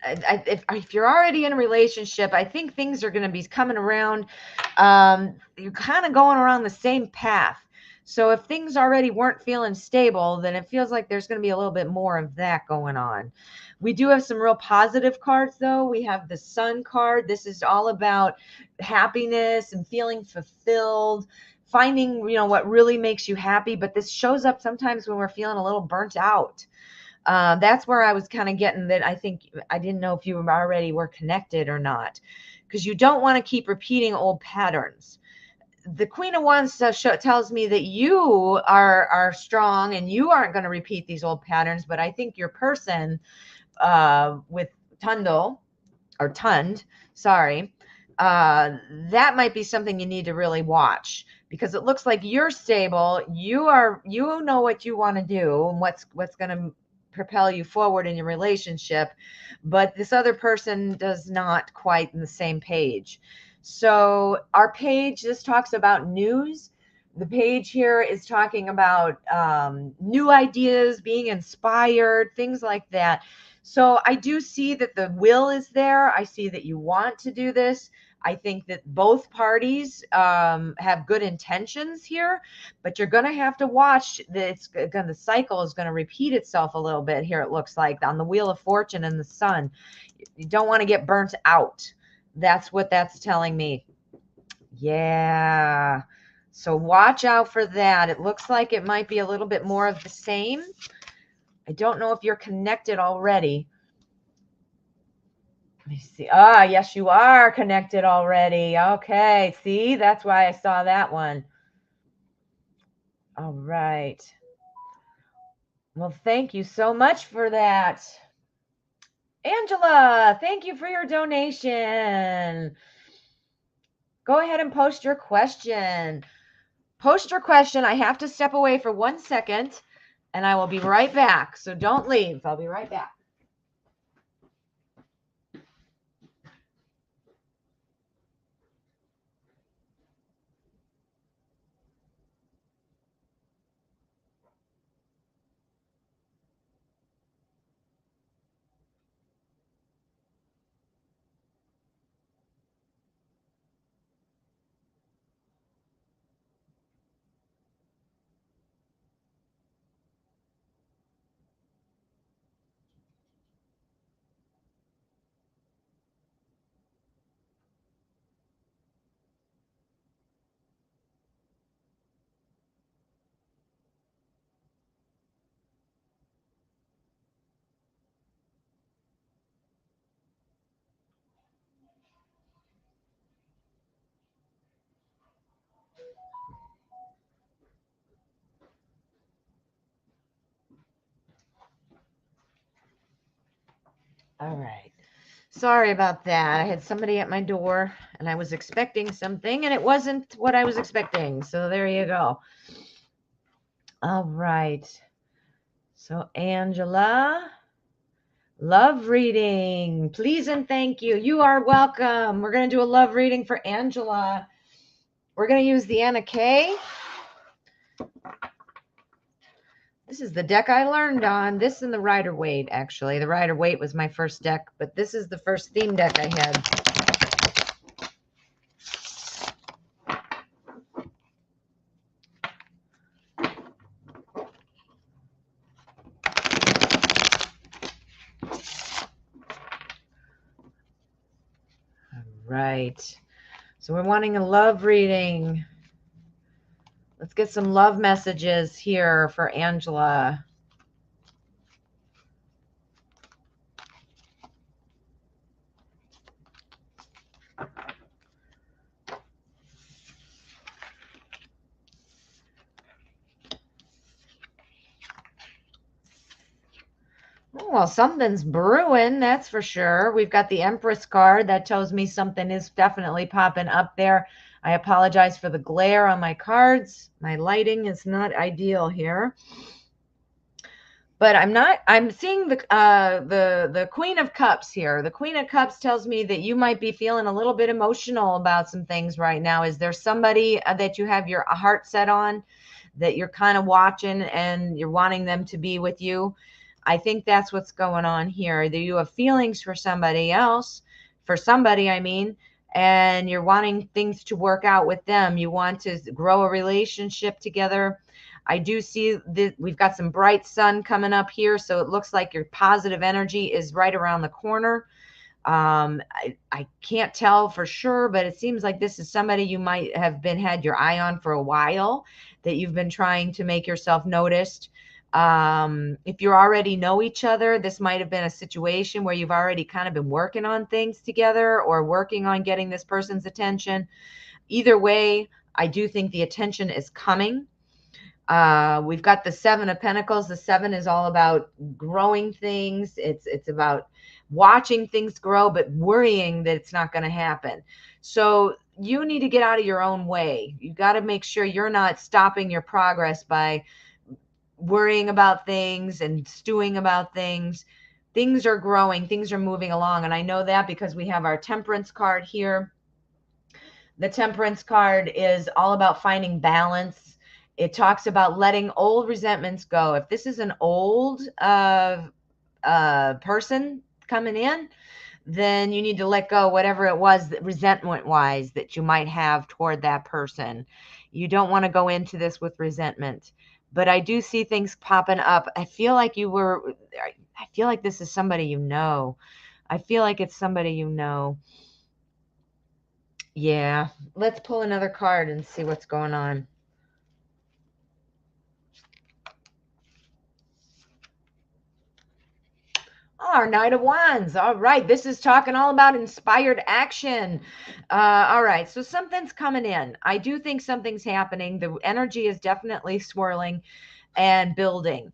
If you're already in a relationship, I think things are going to be coming around. You're kind of going around the same path. So if things already weren't feeling stable, then it feels like there's going to be a little bit more of that going on. We do have some real positive cards, though. We have the Sun card. This is all about happiness and feeling fulfilled, finding, what really makes you happy. But this shows up sometimes when we're feeling a little burnt out. That's where I was kind of getting that. I think I didn't know if you already were connected or not, because you don't want to keep repeating old patterns. The Queen of Wands tells me that you are strong and you aren't going to repeat these old patterns. But I think your person with Tund, that might be something you need to really watch, because it looks like you're stable. You know what you want to do and what's going to propel you forward in your relationship, but this other person does not quite in the same page. So our page, this talks about news. The page here is talking about new ideas, being inspired, things like that. So I do see that the will is there. I see that you want to do this. I think that both parties have good intentions here, but you're going to have to watch that. The cycle is going to repeat itself a little bit here. It looks like on the Wheel of Fortune and the Sun. You don't want to get burnt out. That's what that's telling me. Yeah. So watch out for that. It looks like it might be a little bit more of the same. I don't know if you're connected already. Let me see. Ah, yes, you are connected already. Okay. See, that's why I saw that one. All right. Well, thank you so much for that. Angela, thank you for your donation. Go ahead and post your question. Post your question. I have to step away for 1 second and I will be right back. So don't leave. I'll be right back. All right. Sorry about that. I had somebody at my door and I was expecting something and it wasn't what I was expecting. So there you go. All right. So Angela, love reading. Please and thank you. You are welcome. We're going to do a love reading for Angela. We're going to use the Anna K. This is the deck I learned on. This and the Rider-Waite, actually. The Rider-Waite was my first deck, but this is the first theme deck I had. Right. So we're wanting a love reading. Let's get some love messages here for Angela. Oh, well, something's brewing, that's for sure. We've got the Empress card. That tells me something is definitely popping up there. I apologize for the glare on my cards. My lighting is not ideal here. But I'm seeing the Queen of Cups here. The Queen of Cups tells me that you might be feeling a little bit emotional about some things right now. Is there somebody that you have your heart set on, that you're kind of watching and you're wanting them to be with you? I think that's what's going on here. That you have feelings for somebody else, for somebody, I mean, and you're wanting things to work out with them. You want to grow a relationship together. I do see that we've got some bright sun coming up here, so it looks like your positive energy is right around the corner. I can't tell for sure, but it seems like this is somebody you might have had your eye on for a while, that you've been trying to make yourself noticed. If you already know each other, this might have been a situation where you've already kind of been working on things together or working on getting this person's attention. Either way, I do think the attention is coming. We've got the Seven of Pentacles. The seven is all about growing things. It's about watching things grow, but worrying that it's not going to happen. So you need to get out of your own way. You got to make sure you're not stopping your progress by worrying about things and stewing about things. Things are growing, things are moving along. And I know that because we have our Temperance card here. The Temperance card is all about finding balance. It talks about letting old resentments go. If this is an old person coming in, then you need to let go whatever it was that resentment-wise that you might have toward that person. You don't want to go into this with resentment. But I do see things popping up. I feel like this is somebody you know. I feel like it's somebody you know. Yeah. Let's pull another card and see what's going on. Our Knight of Wands. All right. This is talking all about inspired action. All right. So something's coming in. I do think something's happening. The energy is definitely swirling and building.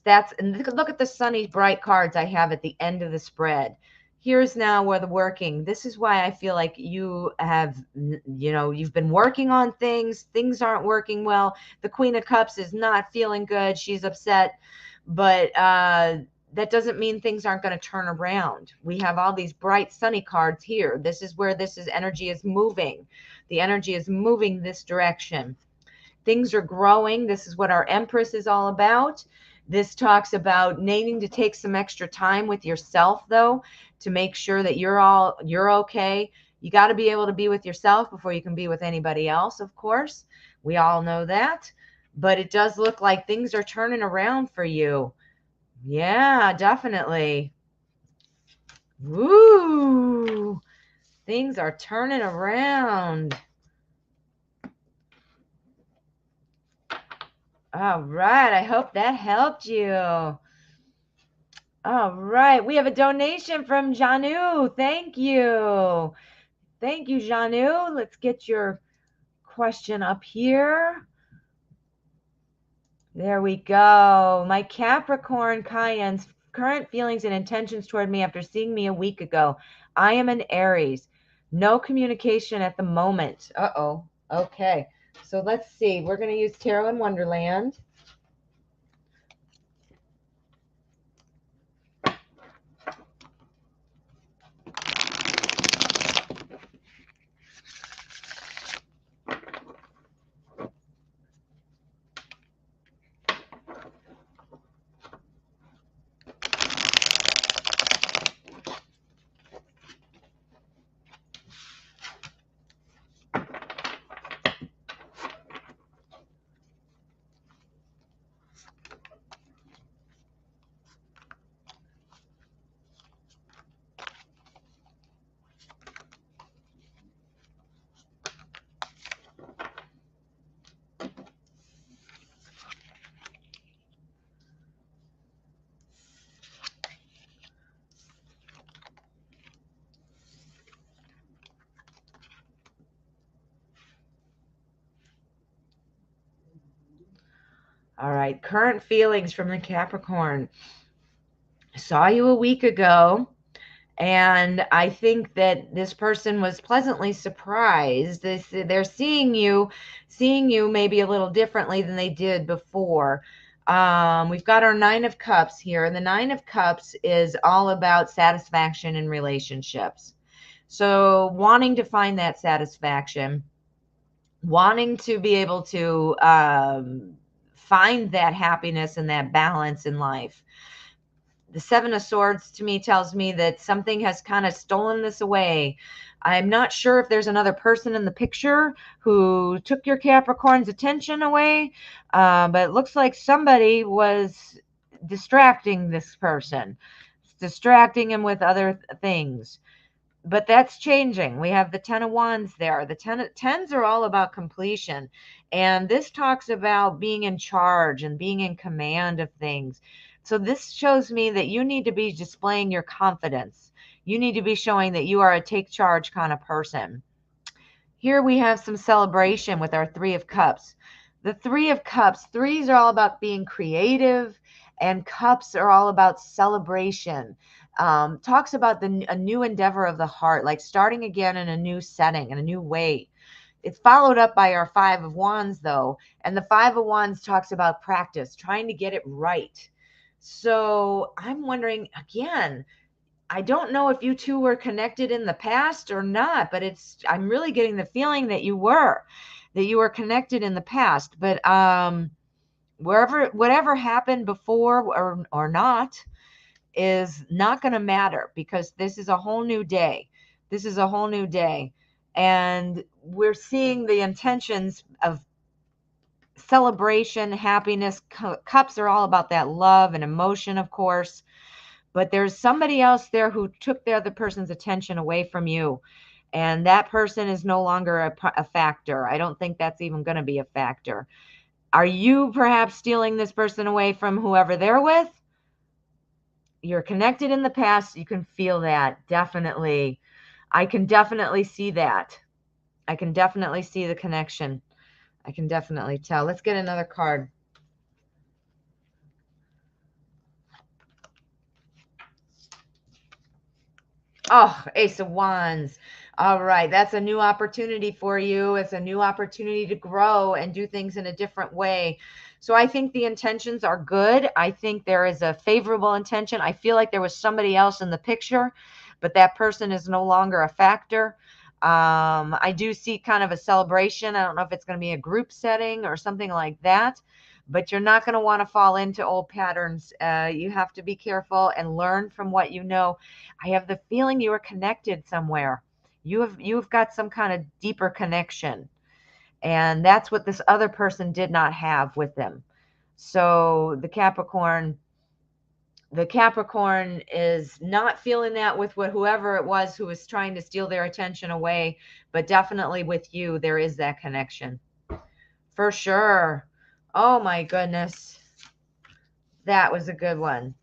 And look at the sunny, bright cards I have at the end of the spread. Here's now where the working. This is why I feel like you have, you've been working on things. Things aren't working well. The Queen of Cups is not feeling good. She's upset. But that doesn't mean things aren't going to turn around. We have all these bright sunny cards here. This is where energy is moving. The energy is moving this direction. Things are growing. This is what our Empress is all about. This talks about needing to take some extra time with yourself, though, to make sure that you're okay. You got to be able to be with yourself before you can be with anybody else, of course. We all know that. But it does look like things are turning around for you. Yeah, definitely. Woo! Things are turning around. All right. I hope that helped you. All right. We have a donation from Janu. Thank you. Thank you, Janu. Let's get your question up here. There we go. My Capricorn current feelings and intentions toward me after seeing me a week ago. I am an Aries. No communication at the moment. Uh-oh. Okay. So let's see. We're going to use Tarot in Wonderland. All right, current feelings from the Capricorn. Saw you a week ago, and I think that this person was pleasantly surprised. They're seeing you maybe a little differently than they did before. We've got our Nine of Cups here, and the Nine of Cups is all about satisfaction in relationships. So wanting to find that satisfaction, wanting to be able to find that happiness and that balance in life. The Seven of Swords to me tells me that something has kind of stolen this away. I'm not sure if there's another person in the picture who took your Capricorn's attention away, but it looks like somebody was distracting this person, distracting him with other things. But that's changing. We have the Ten of Wands there. The tens are all about completion. And this talks about being in charge and being in command of things. So this shows me that you need to be displaying your confidence. You need to be showing that you are a take charge kind of person. Here we have some celebration with our Three of Cups. The Three of Cups, threes are all about being creative, and cups are all about celebration. Talks about a new endeavor of the heart, like starting again in a new setting, in a new way. It's followed up by our Five of Wands, though, and the Five of Wands talks about practice, trying to get it right. So I'm wondering, again, I don't know if you two were connected in the past or not, but I'm really getting the feeling that you were connected in the past. But whatever happened before or not is not going to matter, because this is a whole new day. This is a whole new day. And we're seeing the intentions of celebration, happiness. Cups are all about that love and emotion, of course. But there's somebody else there who took the other person's attention away from you. And that person is no longer a factor. I don't think that's even going to be a factor. Are you perhaps stealing this person away from whoever they're with? You're connected in the past. You can feel that. Definitely. I can definitely see that. I can definitely see the connection. I can definitely tell. Let's get another card. Oh, Ace of Wands. All right. That's a new opportunity for you. It's a new opportunity to grow and do things in a different way. So I think the intentions are good. I think there is a favorable intention. I feel like there was somebody else in the picture, but that person is no longer a factor. I do see kind of a celebration. I don't know if it's going to be a group setting or something like that, but you're not going to want to fall into old patterns. You have to be careful and learn from what you know. I have the feeling you are connected somewhere. You've got some kind of deeper connection, and that's what this other person did not have with them. So the Capricorn is not feeling that with whoever it was who was trying to steal their attention away, but definitely with you, there is that connection. For sure. Oh my goodness. That was a good one.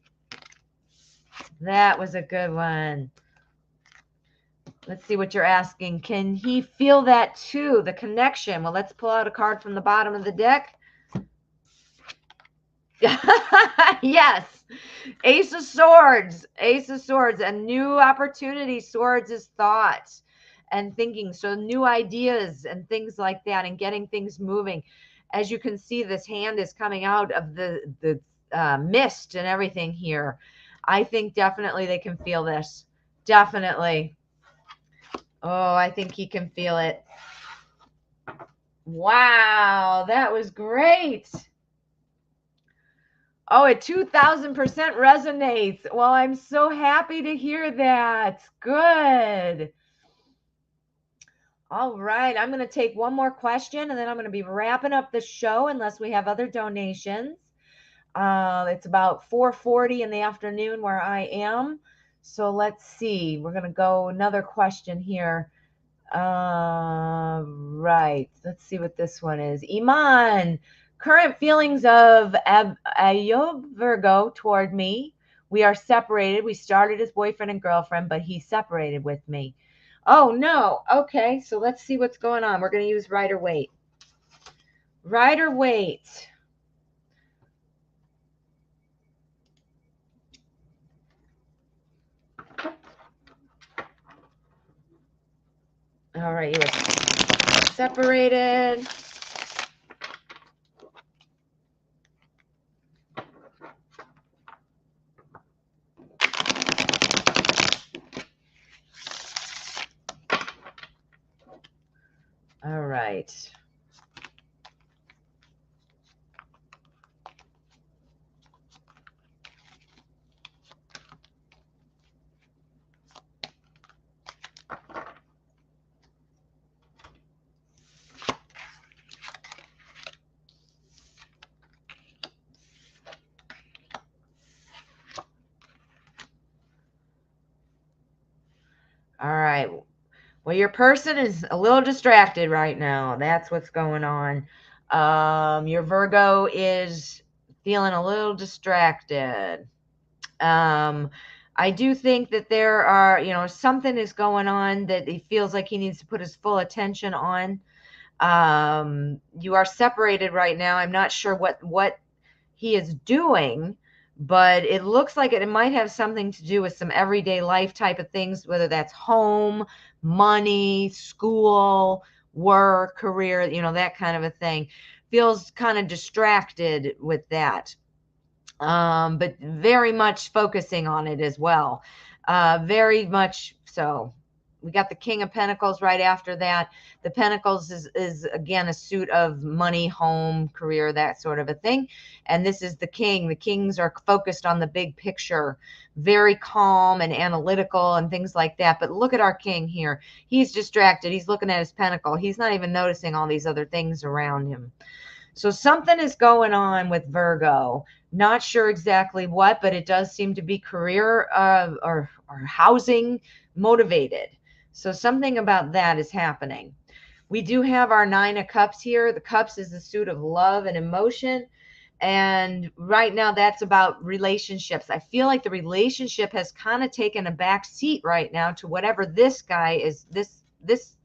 That was a good one. Let's see what you're asking. Can he feel that too? The connection. Well, let's pull out a card from the bottom of the deck. Yes. Ace of Swords. Ace of Swords. A new opportunity. Swords is thought and thinking. So new ideas and things like that and getting things moving. As you can see, this hand is coming out of the mist and everything here. I think definitely they can feel this. Definitely. Oh, I think he can feel it. Wow, that was great. Oh, it 2000% resonates. Well, I'm so happy to hear that. Good. All right, I'm going to take one more question and then I'm going to be wrapping up the show unless we have other donations. It's about 4:40 in the afternoon where I am. So let's see. We're going to go another question here. Right. Let's see what this one is. Iman, current feelings of Igor Virgo toward me. We are separated. We started as boyfriend and girlfriend, but he separated with me. Oh, no. Okay. So let's see what's going on. We're going to use Rider Waite. Rider Waite. All right. You were separated. All right. All right. Well, your person is a little distracted right now. That's what's going on. Your Virgo is feeling a little distracted. I do think that there are, something is going on that he feels like he needs to put his full attention on. You are separated right now. I'm not sure what he is doing, but it looks like it might have something to do with some everyday life type of things, whether that's home, money, school, work, career, that kind of a thing. Feels kind of distracted with that. But very much focusing on it as well. Very much so. We got the King of Pentacles right after that. The Pentacles is again a suit of money, home, career, that sort of a thing. And this is the King. The Kings are focused on the big picture, very calm and analytical and things like that. But look at our King here. He's distracted. He's looking at his pentacle. He's not even noticing all these other things around him. So something is going on with Virgo. Not sure exactly what, but it does seem to be career or housing motivated. So something about that is happening. We do have our Nine of Cups here. The Cups is the suit of love and emotion. And right now that's about relationships. I feel like the relationship has kind of taken a back seat right now to whatever this guy is,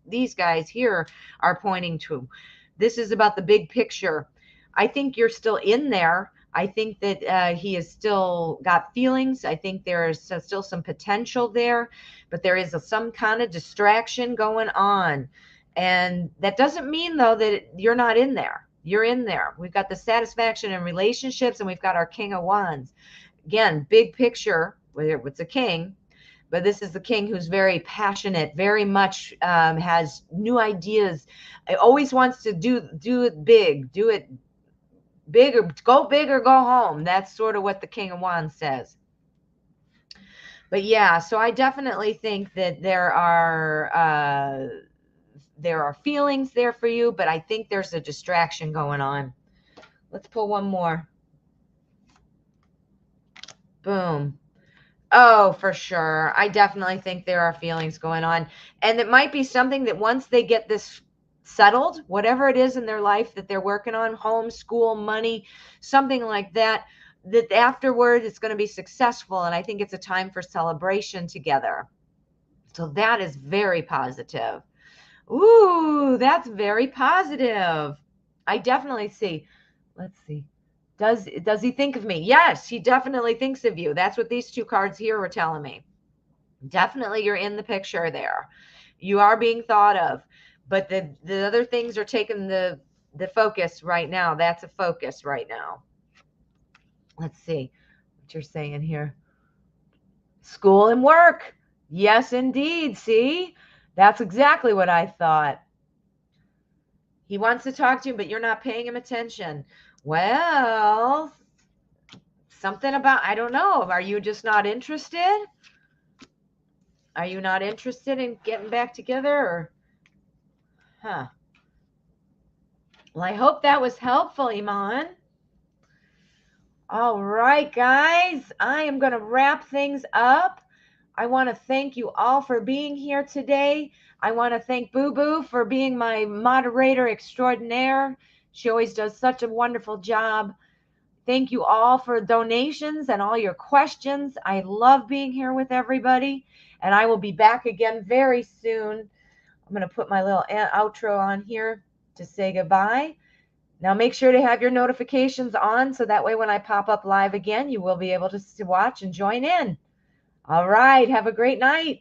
these guys here are pointing to. This is about the big picture. I think you're still in there. I think that he has still got feelings. I think there is still some potential there, but there is some kind of distraction going on. And that doesn't mean, though, that you're not in there. You're in there. We've got the satisfaction in relationships, and we've got our King of Wands. Again, big picture, whether it's a king, but this is the King who's very passionate, very much has new ideas. Always wants to do it big, do it big, or go big or go home. That's sort of what the King of Wands says. But yeah, so I definitely think that there are feelings there for you, but I think there's a distraction going on. Let's pull one more. Boom. Oh, for sure. I definitely think there are feelings going on. And it might be something that once they get this settled, whatever it is in their life that they're working on, home, school, money, something like that, that afterward it's going to be successful. And I think it's a time for celebration together. So that is very positive. Ooh, that's very positive. I definitely see. Let's see. Does he think of me? Yes, he definitely thinks of you. That's what these two cards here were telling me. Definitely you're in the picture there. You are being thought of. But the other things are taking the focus right now. That's a focus right now. Let's see what you're saying here. School and work. Yes, indeed. See? That's exactly what I thought. He wants to talk to you, but you're not paying him attention. Well, something about, I don't know. Are you just not interested? Are you not interested in getting back together? Or, huh? Well, I hope that was helpful, Iman. All right, guys. I am going to wrap things up. I want to thank you all for being here today. I want to thank BooBoo for being my moderator extraordinaire. She always does such a wonderful job. Thank you all for donations and all your questions. I love being here with everybody, and I will be back again very soon. I'm going to put my little outro on here to say goodbye. Now make sure to have your notifications on so that way when I pop up live again, you will be able to watch and join in. All right. Have a great night.